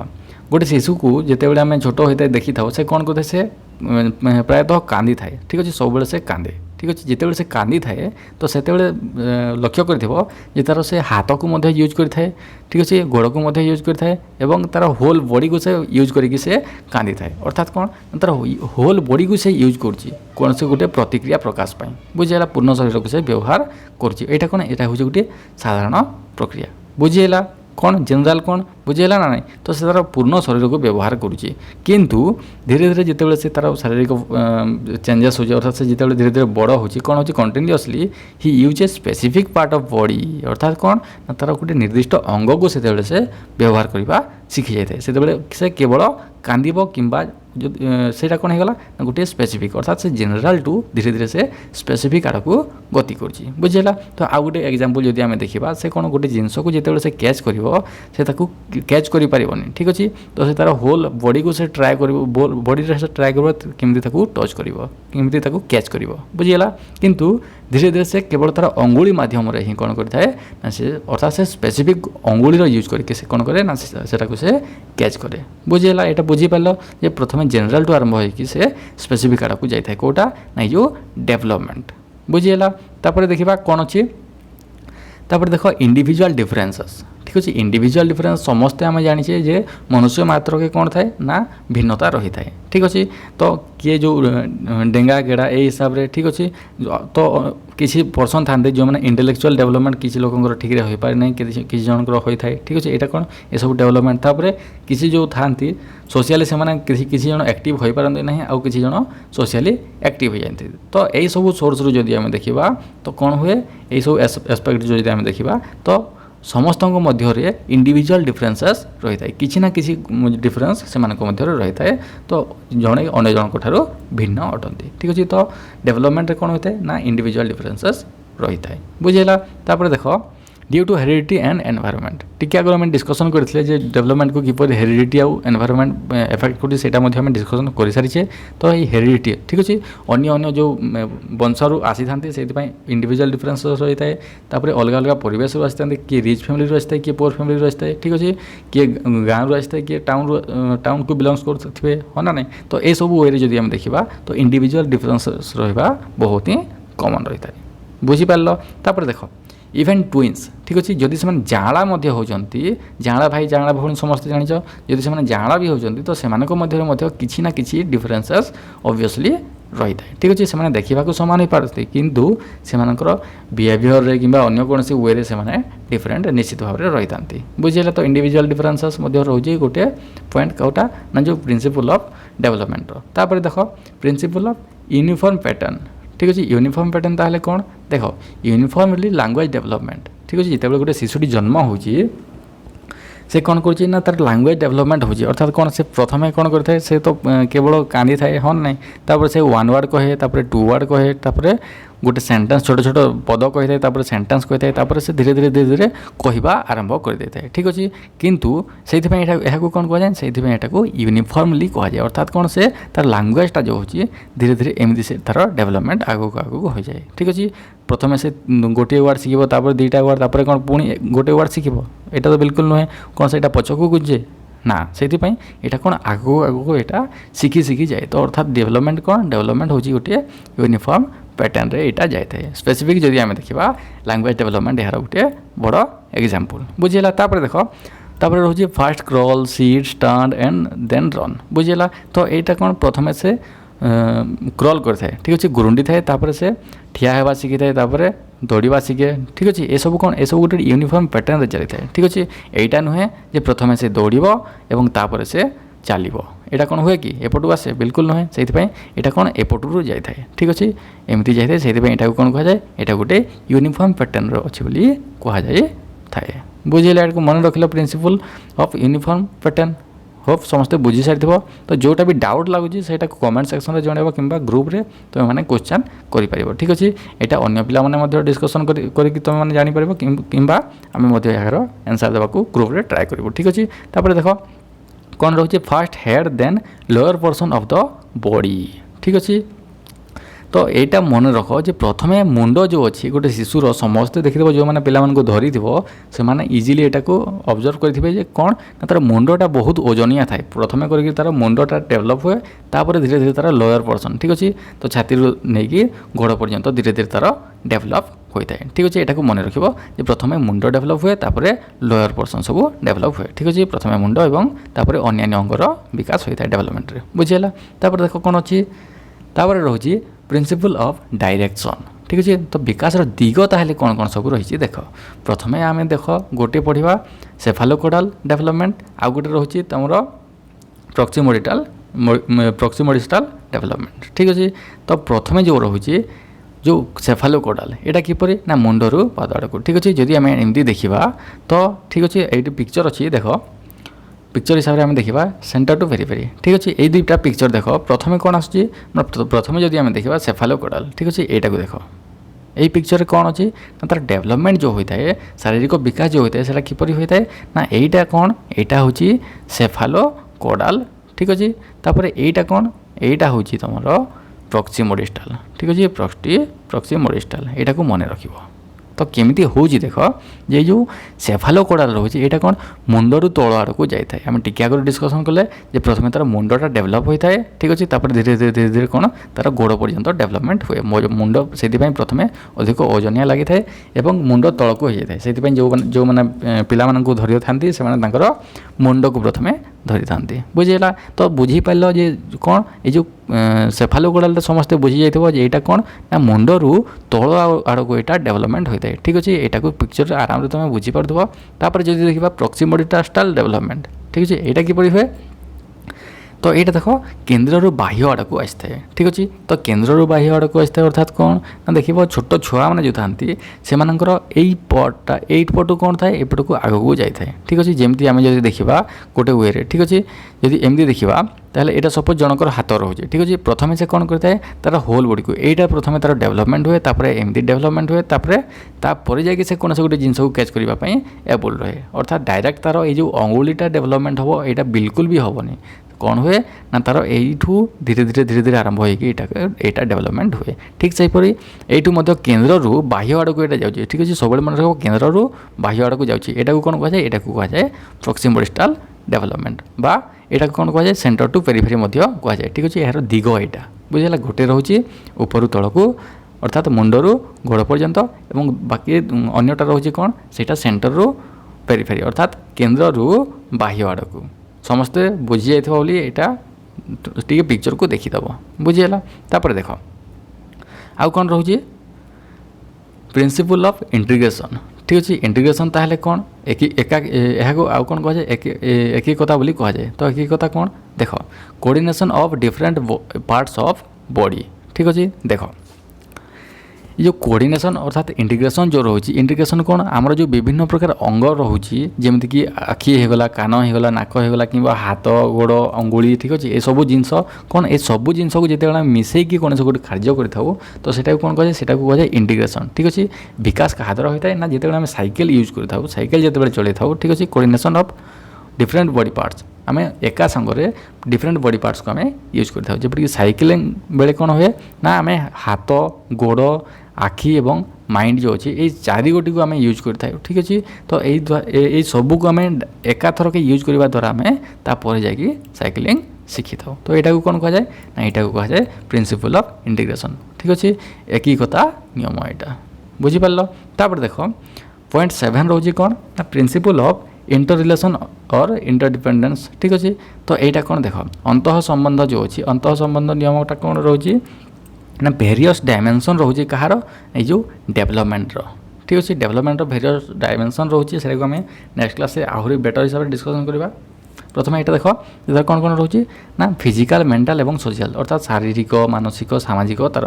गोटे शिशु को जिते बड़े आम छोट होता है देखी था से कौन करते से प्रायतः कांदी थाए, ठीक अच्छे, सब से कांदे, ठीक अच्छे। जिते से कांदी थाए तो से लक्ष्य कर तार से हाथ को यूज करें, ठीक अच्छे, गोड़ को यूज करें और तार होल बॉडी को से यूज करके से कांदी थाए। अर्थात कौन तार होल बॉडी को से यूज कौन से गोटे प्रतिक्रिया प्रकाश पाई, बुझीगला, पूर्ण शरीर को से व्यवहार करा कौन यहाँ हूँ गोटे साधारण प्रक्रिया, बुझीगला। कौन जनरल कौन बुझेगा ना नहीं। तो से तार पूर्ण शरीर को व्यवहार करुच्ची, किंतु धीरे धीरे जिते से तार शारीरिक चेंजेस हो अर्थात से जिते धीरे धीरे बड़ हो कौन हो continuously he use a specific part of body, अर्थात कौन ना तार गोटे निर्दिष्ट अंग को से व्यवहार करवा शिखी जाए, से केवल कांदब किंबा जो सेटा कौन होगा ना गोटे स्पेसिफिक अर्थात से जनरल टू धीरे धीरे से स्पेसिफिक आड़ को गति करुच्ची, बुझेगा। तो आउ गोटे एग्जांपल जदि आम देखा से कौन गोटे जिनस को जिते से कैच कर कैच कर पारबनी, ठीक अच्छे। तो से तार होल बॉडी को से ट्राए कर बॉडी से ट्राए कर केमती टच कर केमती कैच कर, बुझीगला। किंतु धीरे धीरे से केवल तार अंगुली मध्यम ही कौन करए ना से अर्थात से स्पेसिफिक अंगुली यूज करके से कौन करे ना से कैच करे, बुझीगला। यहाँ बुझीपार जे प्रथम जनरल टू आरंभ होगी से स्पेसिफिक आड़ को जाए कौटा ना जो डेवलपमेंट, बुझीगला। तापर देखा कौन अच्छे तापर देख इंडिविजुअल डिफरेंसेस, ठीक ठीक अच्छे इंडिविजुअल डिफरेन्स समस्ते आम जाने जे मनुष्य मात्र के कौन थाए ना भिन्नता रही थाए ठीक अच्छे तो किए जो डेंगा गेड़ा ए हिसाब से ठीक अच्छे तो किसी पर्सन था जो मैंने इंटेलेक्चुअल डेवलपमेंट किसी लोक ठीक रे हो पारे ना किसी जनकर होता है ठीक अच्छे यहाँ कौन ये सब डेवलपमेंट तापर किसी जो था सोशियाली से किसी जन एक्टिव हो पारती ना आउ किसी जन सोशियाली एक्टिव हो जाती तो यही सब सोर्स रू जदि आम देखा तो कौन हुए यही सब एस्पेक्ट जो आम देखा तो समस्त मध्य इंडिविजुअल डिफरेन्सेस रही है किसी ना किसी डिफरेन्स से रही है तो जड़े अन्य जन ठार भिन्न अटंती ठीक अच्छे तो डेवलपमेंट कौन होता है ना इंडिविजुअल डिफरेन्सेस रही है बुझेगा तापर देख due to heredity and environment टी आगे आम डिस्कसन करते डेवलपमेंट को किपर हेरिडिटी आउ एनवायरनमेंट एफेक्ट कर आम डिस्कसन कर सारी तो ये हेरिडिटी ठीक अच्छे अन्य जो वंशरू आसी था से इंडिविजुअल डिफरेन्स रही है तापर अलग अलग परिवेश आसते किए रिच फैमिली आसता है किए पुअर फैमिली आसता है ठीक अच्छे किए गाँव आसता है किए टाउन को बिलंग्स करते हाँ ना नहीं तो ये सब वे जब आम देखा तो इंडिविजुअल डिफरेन्स रहा बहुत ही कमन रही है बुझीपार तापर देख इवेन ट्विन्स ठीक अच्छे जदि से जाँला होती जाँला भाई जाँला भौणी समस्त जाच जदि से जाँला भी होती तो से किसी ना किसी डिफरेन्सेस ऑब्वियसली रही है ठीक अच्छे से देखा सामान हो पारती किंतु से बिहेवियर रे कि अन्य कौन वे से डिफरेंट निश्चित भाव में रही था बुझेगा तो इंडिविजुअल डिफरेन्सेस रोचे गोटे पॉइंट कौटा ना जो प्रिंसिपल ऑफ डेवलपमेंट तापर देख प्रिंसिपल ऑफ यूनिफॉर्म पैटर्न ठीक अच्छे यूनिफॉर्म पैटर्न ताहले कौन देख यूनिफॉर्मली लैंग्वेज डेवलपमेंट ठीक अच्छे जिते गोटे शिशुटी जन्म होची से कौन कर ना तार लैंग्वेज डेवलपमेंट होची अर्थात कौन से प्रथम कौन करता से तो केवल कांदी थाए हाँ नहीं तापर से वन वर्ड कहे तापर टू वर्ड कहे तापर गोटे सेंटेंस छोट छोट पद कही था सेंटेंस कही था से धीरे धीरे धीरे धीरे कहवा आरंभ कर दे था ठीक अच्छे किंतु से कौन कह जाए से यूनिफॉर्मली कह जाए अर्थात कौन से तार लैंग्वेजटा जो होची धीरे धीरे एमती से तार डेवलपमेंट आगक आगक हो जाए ठीक अच्छे प्रथम से गोटे वर्ड शिखब तापर दुईटा वर्ड तापर कौन पुणी गोटे वर्ड शिखब यहाँ तो बिल्कुल नुहे कौन से पछक गुजे ना से यहाँ कौन आगक आगक यहाँ शिखी शिखी जाए तो अर्थात डेवलपमेंट कौन डेवलपमेंट हो गोटे यूनिफॉर्म पैटर्न रे यहाँ जाए स्पेसिफिक जदि आम देखा लैंग्वेज डेवलपमेंट यार गोटे बड़ एग्जांपल बुझेगा तापर देख तापर रोचे first crawl sit stand and then run बुझेगा तो यहाँ कौन प्रथम से क्रॉल करता है ठीक अच्छे गुरुंडी थाए तापर से ठिया होगा शिखी थाए दौड़ा शिखे ठीक अच्छे ये सब कौन ये सब गोटे यूनिफॉर्म पैटर्न रे चली थाए ठीक अच्छे यहाँ नुहे जे प्रथम से दौड़ और तापर से चलो यहाँ कौन हुए कि एपटू आसे बिल्कुल नुहे से यहाँ कौन एपटू जाए ठीक अच्छे एमती जाए से यहाँ कौन कह जाए यहाँ गोटे यूनिफॉर्म पैटर्न अच्छे बोली कह जाए थाए बुझेगा यहाँ मन रख principle of uniform pattern hope समस्ते बुझी सारी तो जोटा भी डाउट लगुच से कमेंट सेक्शन में जन कि ग्रुप रे तुम मैंने क्वेश्चन कर ठीक अच्छे यहाँ अन्य पिला डिस्कसन करके तुम मैंने जापर कि आम यार आंसर देवाक ग्रुप रे ट्राए कर ठीक अच्छे तापर देख कौन रोचे first head then lower portion of the body ठीक अच्छे तो यहाँ मन रख जे प्रथम मुंड जो अच्छी गोटे शिशुर समस्ते देखिए जो मैंने पिला धरी से मैंने इजिली यहाँ को ऑब्जर्व करेंगे कौन ना तार मुंडटा बहुत ओजनिया थाए प्रथम करके तार मुंडटा डेवलप हुए तापर धीरे धीरे तार लोअर पोर्शन ठीक अच्छे तो छाती नहीं कि गोड़ पर्यंत धीरे धीरे तार डेवलप होता है ठीक अच्छे यहाँ मन रखिए जे प्रथम मुंड डेवलप हुए तापर लोअर पोर्शन सब डेवलप हुए ठीक अच्छे प्रथम मुंड और तापर अन्य अंगर विकास होता है डेवलपमेंट रे बुझेगा तापर देख कौन अच्छी तापर रोचे प्रिंसिपल ऑफ डायरेक्शन ठीक अच्छे तो विकास दिग ताहले कौन कौन सब रही देख प्रथम आम देख गोटे पढ़ा सेफालोकोडाल डेवलपमेंट आउ गोटे रोचे तुम प्रॉक्सिमोडिस्टाल डेवलपमेंट ठीक अच्छे तो प्रथम जो रोचे जो सेफालोकोडाल यहाँ किपर ना मुंडरू पाद आड़क ठीक अच्छे जदि आम एमती देखा तो ठीक अच्छे ये पिक्चर अच्छी देख पिक्चर हिसाब से आम देखा सेंटर टू पेरिफेरी ठीक अच्छे ये दुईटा पिक्चर देख प्रथम कौन आस प्रथम जदि आम देखा सेफालोकोडाल ठीक अच्छे यहाँ को देख यही पिक्चर कौन अच्छी ना तार डेवलपमेंट जो होता है शारीरिक विकास जो होता है सेटा किपरि होता है ना यहीटा कौन यहाँ हूँ सेफालोकोडाल ठीक अच्छे तापर यहीटा कौन यहीटा हूँ तुम प्रॉक्सिमोडिस्टाल ठीक अच्छे प्रॉक्सिमोडिस्टाल यहाँ को मन रख तो केमिति होउची देख जे जो सेफालोकोडाल रोचे एटा कोन मुंडरू तळ आडको जाय थाए हम टिके आगर डिस्कशन कले जे प्रथमे तार मुंडटा डेभलप होई थाए ठीक अछि तापर धीरे धीरे धीरे कोन तार गोड़ पर्यंत डेभलपमेंट हुए मुंड सेति पय प्रथमे अधिक ओजनिया लागि थाए एवं मुंड तळको होई थाए सेति पय जो माने पिला मानकु धरियो थांती से माने तांकर मुंड को प्रथमे धरि थांती बुझिला तो बुझी पाइलो जे कोन ए जो सेफालोकोडाल समस्ते बुझी जाइथबो जे एटा कोन ना मुंडरू तळ आडको एटा डेभलपमेंट होई थाए ठीक अछि एटा को पिक्चर आराम रे तमे बुझी पारथबो तापर जदि देखिबा प्रॉक्सिमिटाल डेभलपमेंट ठीक अछि एटा कि परि होय तो ये देख केन्द्र बाह्य आड़ को आसता है ठीक अच्छे तो केन्द्र बाह्य आड़ को आसता है अर्थात कौन ना देखिए छोट छुआ मैंने जो था से पटा ये पटू कौन थाए एपट को आग को जाए ठीक अच्छे जमी आम जब देखा गोटे वे ठीक अच्छे जदि एमती देखा ताहले एटा सपोज जनकर हाथ रोचे ठीक अच्छे प्रथम से कौन करता है तार होल बॉडी को एटा प्रथम तार डेवलपमेंट हुए तापर एमती डेवलपमेंट हुए तापर जाकि से कौन से गोटे जिनस को कैच करने एबल रहे अर्थात डायरेक्ट तार ये अंगुलीटा डेवलपमेंट हम यहाँ बिल्कुल भी हेनी कौन हुए ना तार यू धीरे धीरे आरंभ होटा डेवलपमेंट हुए ठीक से यू केन्द्र बाह्य आड़ को यहाँ जाऊँगी ठीक अच्छे सब मन रखो केन्द्र बाह्य आड़ को जाऊँगी यहाँ कौन कहुए यहाँ को कहुए प्रॉक्सिमिटाल डेवलपमेंट बा यहाँ कौन कहुए सेंटर टू पेरिफेरी कहुए ठीक अच्छे यार दिग यहाँ बुझेगा गोटे रोचे ऊपर तल को अर्थात मुंडरू गोड़ पर्यंत और बाकी अन्यटा रोचे कौन से सेंटर रू पेरिफेरी अर्थात केन्द्र बाह्य आड़ को समस्ते बुझी जाइए बोली यहाँ टी पिक्चर को देखीदब बुझीगला तापर देख आउ कौन रोचे प्रिंसिपल ऑफ इंटीग्रेशन ठीक अच्छे इंटीग्रेशन ताहले कौन आउ कौन कहुए एकीकता बोली कहुए तो एकीकता कौन देख coordination of different parts of body ठीक अच्छे देख ये जो कोऑर्डिनेशन अर्थात इंटीग्रेशन जो रोचे इंटीग्रेशन कौन आमर जो विभिन्न प्रकार अंग रोचे जमीक कि आखि होगला कान होगला नाक होगला कि हाथ गोड़ अंगुली ठीक अच्छे ये सब जिनस कौन ये सब जिनस को जिते मिसेकी कौन से गोटे कार्य करें तो सेटा कौन कहुए सेटा कहुए इंटीग्रेशन ठीक अच्छे विकास क्या होता है ना जिते आम साइकेल यूज करें साइकेल जिते चलि था ठीक अच्छे coordination of different body parts आम एका संगे डिफरेंट बॉडी पार्ट्स को आम यूज करें जमीक साइकेलिंग बेले कौन हुए ना आम हाथ गोड़ आखि एवं माइंड जो अच्छे ये चारि गोटी को आम यूज करता है ठीक अच्छे तो यही सबू को आम एका थर के यूज करने द्वारा आम तापर जाकि साइकेलिंग शिखी था तो यहाँ को कौन कहुए ना यहाँ को कहुए प्रिंसिपल ऑफ इंटीग्रेशन ठीक अच्छे एकीकता नियम यहाँ बुझीपार तापर देख पॉइंट 7 रोचे कौन ना प्रिंसिपल ऑफ इंटर रिलेशन और इंटरडिपेंडेंस ठीक अच्छे तो यहाँ कौन देख अंत संबंध जो अच्छी अंत संबंध नियमटा कौन रोचे ना भेरियस डायमेंशन रोचे कहार जो डेवलपमेंट ठीक अच्छे डेवलपमेंट भेरियस डायमेंशन रोचे से आम नेक्स्ट क्लास आहरी बेटर हिसाब से डिस्कसन करवा प्रथम यहाँ देख इधर कौन कौन रोचे ना फिजिकल मेंटल एवं सोशल अर्थात शारीरिक मानसिक सामाजिक तार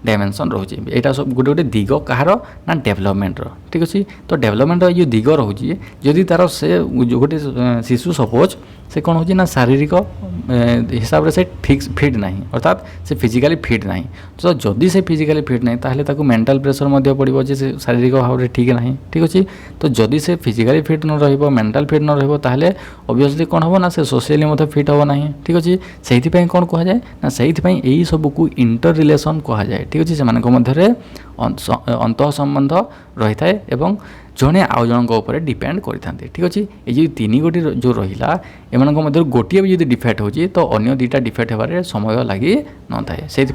डायमेंशन रोचे यहाँ सब गोटे गोटे दिग कहार ना डेवलपमेंट ठीक अच्छे तो डेवलपमेंट जो दिग रोचे जदि तार से गोटे शिशु सपोज से कौन हो ना शारीरिक हिसाब से फिट ना अर्थात से फिजिकली फिट ना तो जदि से फिजिकली फिट ना ताहले मेंटल प्रेशर पड़ो जे शारीरिक भाव में ठीक ना ठीक अच्छे तो जदि से फिजिकली फिट न रही मेंटल फिट न रही ऑब्वियसली कौन हम ना से सोशली फिट हम ना ठीक अच्छे से कौन कहुए ना से यही सबको इंटर रिलेशन कहुए ठीक अच्छे से मध्य अंत संबंध रही था एवं जड़े आउ जन उपर डिपेंड करते ठीक अच्छे ये तीन गोटी जो रहा एम गोटे भी जो डिफेक्ट हो तो अन्य दुईटा डिफेक्ट होबार समय लगी न थाए से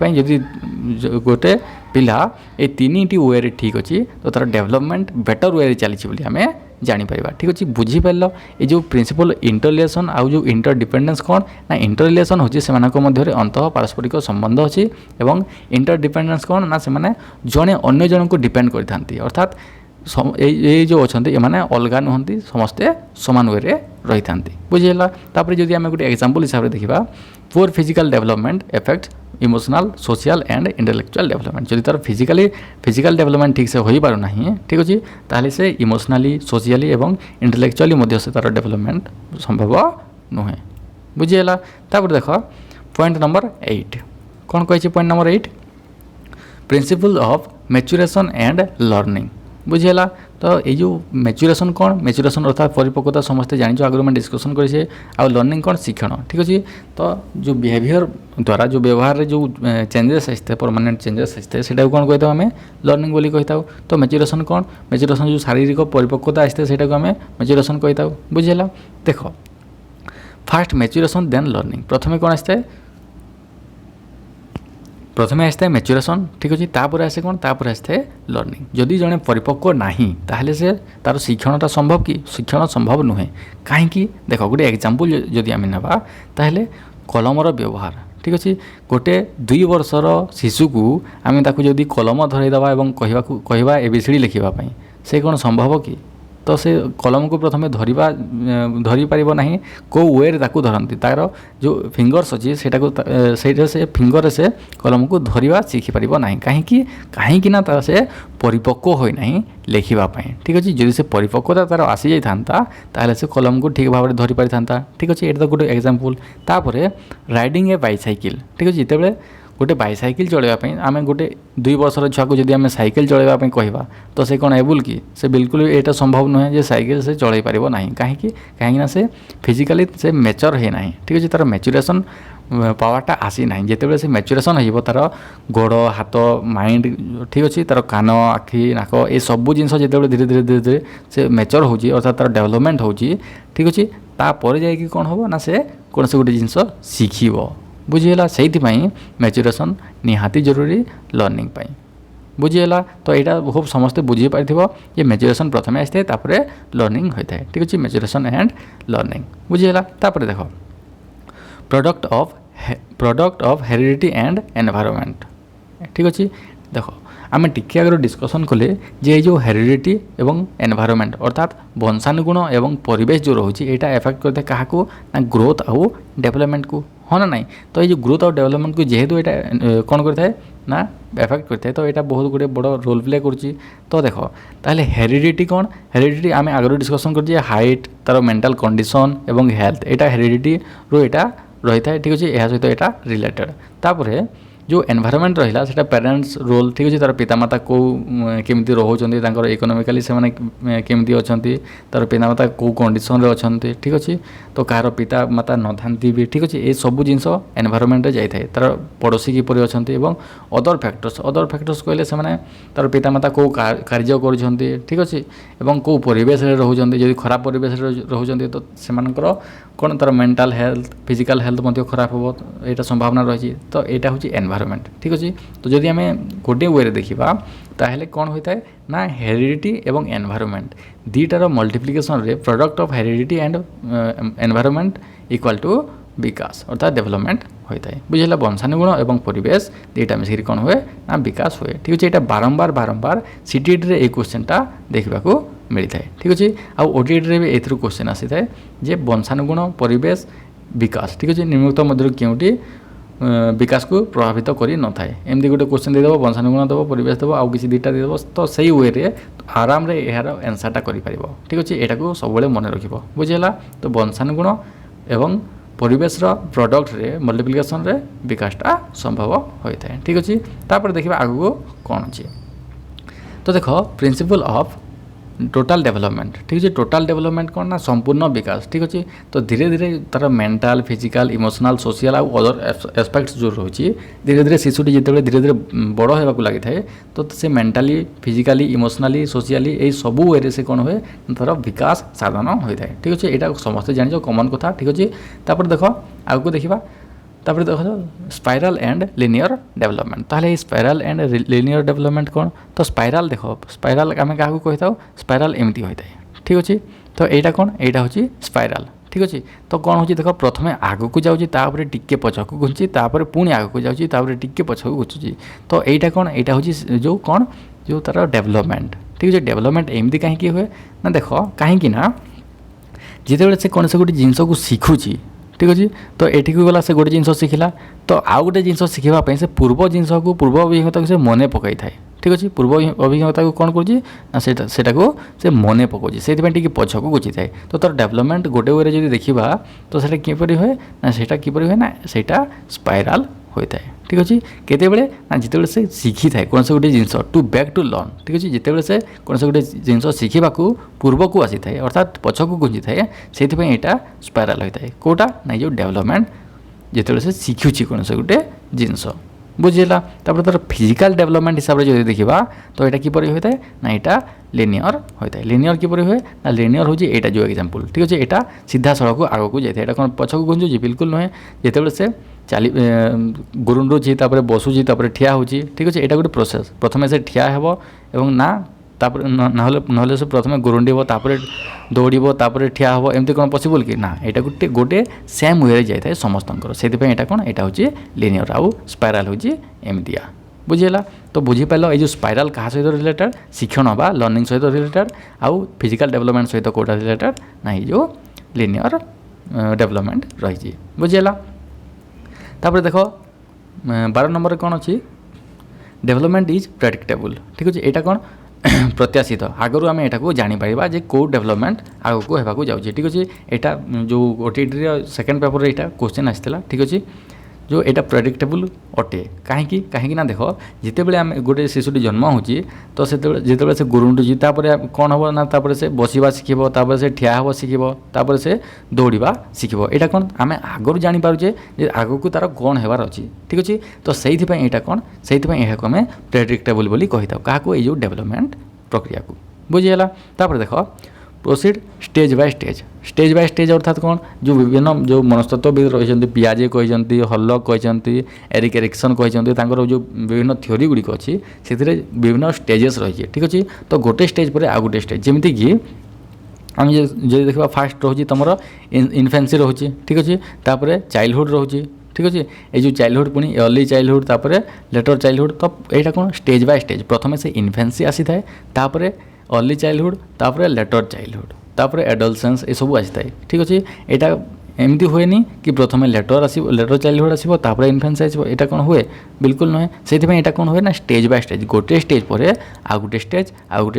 गोटे पिला ये तीन टी वे ठीक अच्छे तो तार डेवलपमेंट बेटर वे चली आम जापर ठीक अच्छे बुझीपार ये जो प्रिंसिपल इंटर रिलेशन आउ जो इंटर डिपेंडेंस कौन ना इंटर रिलेशन होची से मध्य अंत पारस्परिक संबंध अच्छी एवं इंटर डिपेंडेंस कौन ना से जड़े अन्य जन को डिपेंड करते अर्थात ये जो अच्छा ये अलग नुहति समस्ते सामान वे रही था बुझीगला तापर जदि आम गोटे एग्जांपल हिसाब से देखा poor physical development effect emotional social and intellectual development जदि तार फिजिकल डेवलपमेंट ठीक से हो पार ना ठीक अच्छे ताहले से इमोशनली सोशली एवं इंटेलेक्चुअली से तार डेवलपमेंट संभव नुहे बुझीगला तापर देख पॉइंट नंबर 8 कौन कही point number 8 principle of maturation and learning बुझीगला तो ये जो मैच्योरेशन कौन मैच्योरेशन अर्थात परिपक्वता समस्ते जानिछ आगु मैं डिस्कशन करिसे आ लर्निंग कौन शिक्षण ठीक अछि। तो जो बिहेवियर द्वारा जो व्यवहार रे जो चेंजेस आसते परमानेंट चेंजेस आसते सेटा कौन कहिता आम लर्निंग बोली कहिता। तो मैच्योरेशन कौन मैच्योरेशन जो शारीरिक परिपक्वता आसते सेटा को आम मैच्योरेशन कहिता बुझिला। देख फास्ट मैच्योरेशन देन लर्निंग प्रथमे कौन आसता है प्रथमे आसता है मैच्योरेशन ठीक अच्छे तापर आसे कौन तापर आसता है लर्निंग। जदि जड़े परिपक्व नहीं ताहले से तार शिक्षणटा संभव कि शिक्षण संभव नुहे कहीं देख गोटे एग्जांपल जदि आम ना ताहले कलमर व्यवहार ठीक अच्छे गोटे 2 वर्षर शिशु को आम ताकू जदि कलम धरईदवा और कहवा एबीसीडी लिखापी से कौन संभव कि तो से कलम को प्रथमे धरी पारिबो नहीं को वे ताकू धरती तार जो फिंगर्स अच्छी से फिंगर से कलम को धरवा शिखि पारिबो नहीं कहीं ना तार से परिपक्व होई नहीं लिखापी ठीक अच्छे। जदि से परिपक्वता तार आसी जाता ताहले से कलम को ठीक भाव में धरी पारि था ठीक अच्छे। ये तो गोटे एग्जांपल। तापर राइडिंग ए बाइसाइकिल ठीक अच्छे जितेबाला गोटे बाइसाइकिल चलवाई आम गोटे 2 वर्षर छुआ को जब आम साइकिल चलवाई कहवा तो से कौन एबुल कि से बिल्कुल यहाँ संभव नुहे जे साइकिल से चल पार ना कहीं से फिजिकाली से मैच्योर है ना ठीक अच्छे तार मैच्योरेशन पावरटा आसी ना जिते से मैच्योरेशन हो तार गोड़ हाथ माइंड ठीक अच्छे तार कान आखि नाक ये सब जिन जो धीरे धीरे धीरे धीरे से मैच्योर हो अर्थात तार डेवलपमेंट हो ठीक अच्छे तापर जाकि कौन हम ना से कौन से गोटे जिनस शिखब बुझीगला से मैच्योरेशन निहाती जरूरी लर्निंग बुझीगला। तो यहाँ खूब समस्ते बुझी पारि ये मैच्योरेशन प्रथम आसता है लर्निंग होता है ठीक अच्छे मैच्योरेशन एंड लर्निंग बुझीगला। तापर देख product of heredity and environment ठीक अच्छे। देख आम टिके आगे डिस्कसन कले जे जो हेरिडिटी एवं एनवायरनमेंट अर्थात वंशानुगुण एवं परिवेश जो रोचे यहाँ एफेक्ट करता है क्या ना ग्रोथ आउ डेवलपमेंट को हाँ ना नहीं। तो ये जो ग्रोथ और डेवलपमेंट को जेहेतु यहाँ कौन करता है ना एफेक्ट करता है तो यहाँ बहुत गुटे बड़ रोल प्ले करुच्ची। तो देख ताहले हेरिडिटी कौन हेरिडिटी आम आगे डिस्कसन कर हाइट तार मेंटल कंडीशन एवं हेल्थ यहाँ हेरिडिटी रो यहाँ रही है ठीक अच्छे। यह सहित यहाँ रिलेटेड तापर जो एनवायरनमेंट रहा है पेरेंट्स रोल ठीक अच्छे तार पितामाता को केमती रोचते इकोनोमिकली से केमती अच्छा तार पितामाता को कंडीशन रे अच्छा ठीक अच्छे। तो कहार पिता माता न था भी ठीक अच्छे ये सब जिन एनवायरनमेंट जाए तार पड़ोशी किपर अच्छा अदर फैक्टर्स कहले से तार पितामाता कौ कार्य कर ठीक अच्छे कौ परिवेश रोचते जब खराब परिवेश रोचते तो से कौन तार मेंटल हेल्थ फिजिकल हेल्थ खराब हो यहाँ संभावना रही। तो यहाँ हूँ एनवायरनमेंट ठीक अच्छे। तो जदि आम गोटे वे देखा ताहले कौन होता है ना हेरिडिटी एवं एनवायरनमेंट दीटार मल्टीप्लिकेशन रे product of heredity and environment equal to विकास अर्थात डेवलपमेंट होता है बुझेगा। वंशानुगुण एवं परिवेश दुईटा मिसिक कौन हुए ना विकास हुए ठीक अच्छे। यहाँ बारंबार सीटीईटी रे क्वेश्चनटा देखा मिलता है ठीक अच्छे। आ ओटीईटी भी एथरू क्वेश्चन आसी था जे वंशानुगुण परिवेश विकास ठीक अच्छे निम्नलिखित मध्य क्योंटी विकास को प्रभावित कर न था एमती गोटे क्वेश्चन देदेव वंशानुगुण देव परिवेश देव आउ कि दुईटा देदेव तो सही वे आराम रे यार एनसरटा कर ठीक अच्छे। यहाँ को सब मन रख बुझेगा। तो वंशानुगुण एवं परिवेश प्रोडक्ट रे मल्टीप्लिकेशन रे विकासटा संभव होता है ठीक अच्छे। तापर देखा आगू कौन अच्छे तो देख प्रिंसिपल ऑफ टोटाल डेवलपमेंट ठीक अच्छे। टोटाल डेवलपमेंट कौन ना संपूर्ण विकास ठीक अच्छे। तो धीरे धीरे तार मेंटल फिजिकल इमोशनल सोशल आउ अदर एस्पेक्ट्स जो रही धीरे धीरे शिशुटी जिते धीरे धीरे बड़ होगा लगी था तो से मेंटली फिजिकली इमोशनली सोशली यही सब वे से कौन हुए तार विकास साधन होता है ठीक अच्छे। यहाँ समस्ते जान कमन कथा ठीक अच्छे। तापर देख आगे देखा तापर देख स्पाइराल एंड लिनियर डेवलपमेंट ताहले स्पाइराल एंड लिनियर डेवलपमेंट कौन तो स्पाइराल देख स्पाइराल आम क्या कही था स्पाइराल एमती होता है ठीक अच्छे। तो यहाँ कौन यहाँ हूँ स्पाइराल ठीक अच्छे। तो कौन हो देख प्रथमे आग को जाऊँगी टिके पछक घुंची पुणी आग को जाऊँगी टिके पछक घुचुची। तो यहाँ कौन यहाँ हूँ जो कौन जो तार डेवलपमेंट ठीक अच्छे। डेवलपमेंट एमती कहीं हुए ना देख कहीं ना जिते से कौन से गोटे जिनस को शिखुची ठीक अच्छे। तो एठी को गला से गोटे जिनस शिखला तो आउ गोटे जिनस शिखापी से पूर्व जिनस को पूर्व अभिज्ञता को से मन पकई थाए ठीक अच्छे। पूर्व अभिज्ञता को कौन करा को से मन पकाउची से पछक गुची थाए। तो तार डेवलपमेंट गोटे वे जब देखा तो सेटा किपरि हुए ना सेटा किपरि हुए ना सेटा स्पाइराल होता है ठीक अच्छे केतेबेले ना जितेबाला से शिखी थाए कौन से गोटे जिनस टू बैक टू लर्न ठीक अच्छे जितेबाला से कौन से गोटे जिनस शिखा पूर्व को आसी थाए अर्थात पछक गुंजी थाए से यहाँ स्पाइराल होता है कौटा ना जो डेवलपमेंट जितेबाला से शिखुची कौन से गोटे जिनस बुझीला तापर तार फिजिकल डेवलपमेंट हिसाब से जो देखा तो यहाँ किपर होता है ना यहाँ लिनियर होता है लिनियर किपर हुए ना लिनियर हूँ यहाँ जो एग्जांपल ठीक अच्छे यहाँ सीधा सड़क आग को जाए यहाँ कौन पछक गुंजुची बिल्कुल नुहे जितेबाला से चाली गुरुंडुची बसुची ठिया हो ठीक अच्छे यहाँ गोटे प्रोसेस प्रथम से ठिया हेब एवं ना ना से प्रथम गुरुंडब तापर दौड़ तापर ठिया हम एमती कौन पॉसिबल कि ना यहाँ गोटे गोटे सेम वे जाए समस्त से यहाँ कौन यहाँ हूँ लिनियर आउ स्पाइराल हूँ एमतिया बुझीगला तो बुझीपाल ये स्पाइराल क्या सहित रिलेटेड शिक्षण बा लर्निंग सहित रिलेटेड आउ फिजिकल डेवलपमेंट सहित कौटा रिलेटेड ना ये लिनियर डेवलपमेंट रही बुझीगला तापर देख 12 नंबर कौन अच्छी डेवलपमेंट इज प्रेडिक्टेबल ठीक अच्छे यहाँ कौन प्रत्याशित आगु आम यहाँ जापर जे कौ डेवलपमेंट आग को होगा जाऊँगी ठीक अच्छे यहाँ जो ओटीटी सेकेंड पेपर यहाँ क्वेश्चन आसाला ठीक अच्छे जो यहाँ प्रेडिक्टेबल अटे कहीं कहीं ना देख जितेबाला आम गोटे शिशुटी जन्म हो तो जितेबाला से गुरुंडुची कौन हम ना से बसवा शिखब से ठिया हम शिखब से दौड़ा शिखब यहाँ कौन आम आगु जापारे आग को तार कौन होबार अच्छी ठीक अच्छे तो से यहाँ कौन से यहाँ को आम प्रेडिक्टेबल बोली कही था क्या ये डेवलपमेंट प्रक्रिया को बुझीगला तापर देख प्रोसीड स्टेज बाय स्टेज अर्थात कौन जो विभिन्न जो मनस्तत्वविद रही पियाजे कहते हल्लक कहते एरिक एरिक्सन कहते जो विभिन्न थ्योरी गुड़िक अच्छी से विभिन्न स्टेजेस रही ठीक अच्छे तो गोटे स्टेज पर आउ गोटे स्टेज जमीक कि आम जो देखा फास्ट रोचे तुम इनफेन्सी रोचे ठीक अच्छे तापर चाइल्डहुड रोचे ठीक अच्छे ये जो चाइल्डहुड पुणी अर्ली चाइल्डहुड तापर लेटर चाइल्डहुड तो यहाँ कौन स्टेज बाय स्टेज प्रथम से इनफेन्सी आसी थाए तापर अर्ली चाइल्डहुड तापर लेटर चाइल्डहुड तापर एडोलसेंस ये सब आसी थाए ठीक अच्छे यहाँ एमती हुए कि प्रथम लेटर चाइल्डहुड आसो तापर इनफेन्सी आसो यहाँ कौन हुए बिल्कुल नुहे से यहाँ कौन हुए ना स्टेज बाय स्टेज गोटे स्टेज पर आउ गोटे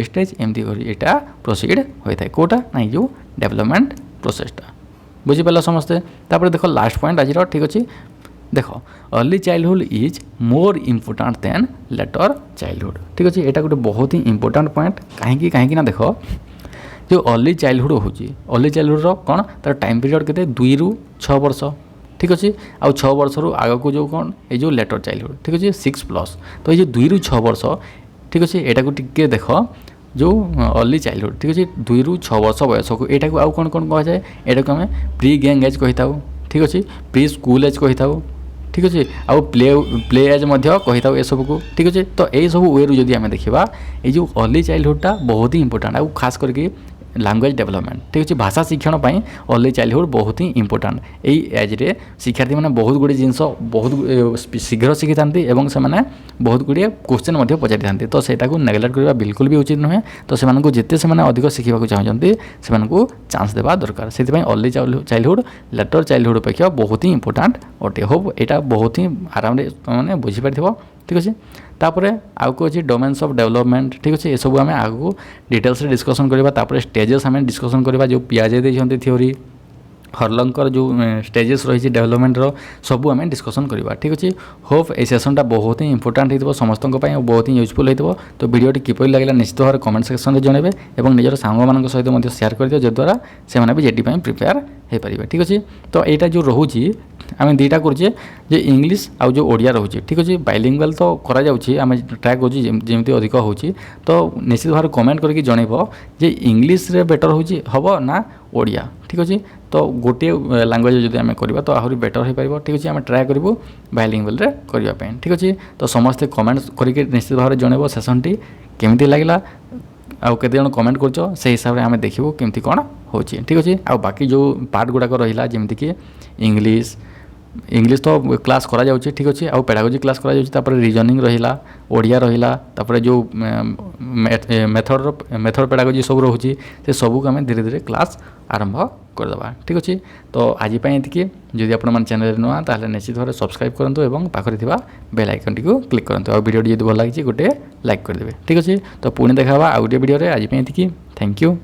स्टेज एमती यहाँ प्रोसीड होता है कौटा ना जो डेवलपमेंट प्रोसेसटा बुझीपाल समस्ते तापर देख लास्ट पॉइंट आज ठीक अच्छे देख early childhood is more important than later childhood ठीक अच्छे यहाँ गोटे बहुत ही इंपोर्टाट पॉइंट कहीं ना देख जो अर्ली चाइल्डहुड अर्ली चाइल्डहुड कौन तार टाइम पीरियड के 2 ରୁ 6 वर्ष ठीक अच्छे आउ 6 वर्ष आग को जो कौन ये जो लेटर चाइल्डहुड ठीक अच्छे 6+ तो ये 2 ରୁ 6 वर्ष ठीक अच्छे यहाँ को टिके देख जो अर्ली चाइल्डहुड ठीक अच्छे 2 ରୁ 6 वर्ष बयस को यहाँ आउ कौन कौन कह जाए यहाँ को आम प्री गैंग एज कही था ठीक अच्छे प्री स्कूल एज कही था ठीक अच्छे आउ प्ले एज कही था ये सब को ठीक अच्छे तो यही सब वे रू जब आम देखा ये जो अर्ली चाइल्डहुडटा बहुत ही इंपोर्टाट आउ खास करके लैंग्वेज डेवलपमेंट ठीक अच्छे भाषा शिक्षण अर्ली चाइल्डहुड बहुत ही इंपोर्टाट यही एज्रे शिक्षार्थी मैंने बहुत गुड़े जिनस बहुत शीघ्र शिखी था से बहुत गुड़े क्वेश्चन पचारि था तो सेटा को नेग्लेक्ट करना बिल्कुल भी उचित नुहे तो से जिते से अधिक शिखा चाहते से चांस देवा दरकार से अर्ली चाइल्डहुड लेटर चाइल्डहुड अपेक्षा बहुत ही इंपोर्टाट अटे होप यहाँ बहुत ही आराम मैंने बुझीपार ठीक अच्छे तापर आउ को अच्छी डोमेन्स ऑफ डेवलपमेंट ठीक अच्छे ये सब आम आगू डिटेल्स डिस्कसन करवा स्टेजेस आम डिस्कसन करवा जो पियाजे देते थ्योरी हर्लंकर जो स्टेजेस रही डेवलपमेंटर सब आम डिस्कसन करवा ठीक अच्छे होप ये सेसनटा बहुत ही इंपोर्टाट हो समस्त बहुत ही यूजफुल हो तो वीडियो किपर लगे निश्चित भाव कमेंट सेक्शन में जनइबे और निजर सांग सहित शेयर कर जद्वारा से भी जेटी प्रिपेयर हो पारे ठीक अच्छे तो यहाँ जो रोचे आम दुईटा करें इंग्लीश आउ जो ओडिया रोचे ठीक अच्छे बाइलिंगुअल तो करा आम ट्राए करमी अधिक हो तो निश्चित भाव कमेंट करके जनइब जे इंग्लीश रे बेटर हो ना ओडिया ठीक अच्छे तो गोटे लैंग्वेज जब आम करवा तो आहरी बेटर हो पार ठीक अच्छे आम ट्राए करूँ बाइलिंगुअल करने ठीक अच्छे तो समस्ते कमेंट करके निश्चित भाव जनइब सेसन टी केमती लगला आउ केते जन कमेंट कर से हिसाब से आम देखू केमती कौन हो ठीक अच्छे आ बाकी जो पार्ट गुड़ाक रहा जमीक कि इंग्लीश तो क्लास करा जाउछि ठीक अच्छे आउ पेडागोजी क्लास करा जाउछि तापर रीजनिंग रहिला ओडिया रहिला तापर जो मेथड पेडागोजी सब रोचे से सबू आम धीरे धीरे क्लास आरंभ करदे ठीक अच्छे तो आज ये जदि आपण चैनल नुआ ताहले निश्चित भाव सब्सक्राइब करूँ और पाखरे थिबा बेल आइकन टी क्लिक करूँ और वीडियो जब भल लगी गोटे लाइक करदे ठीक अच्छे तो पुणी देखा आउ गोटे वीडियो आज ये थैंक यू।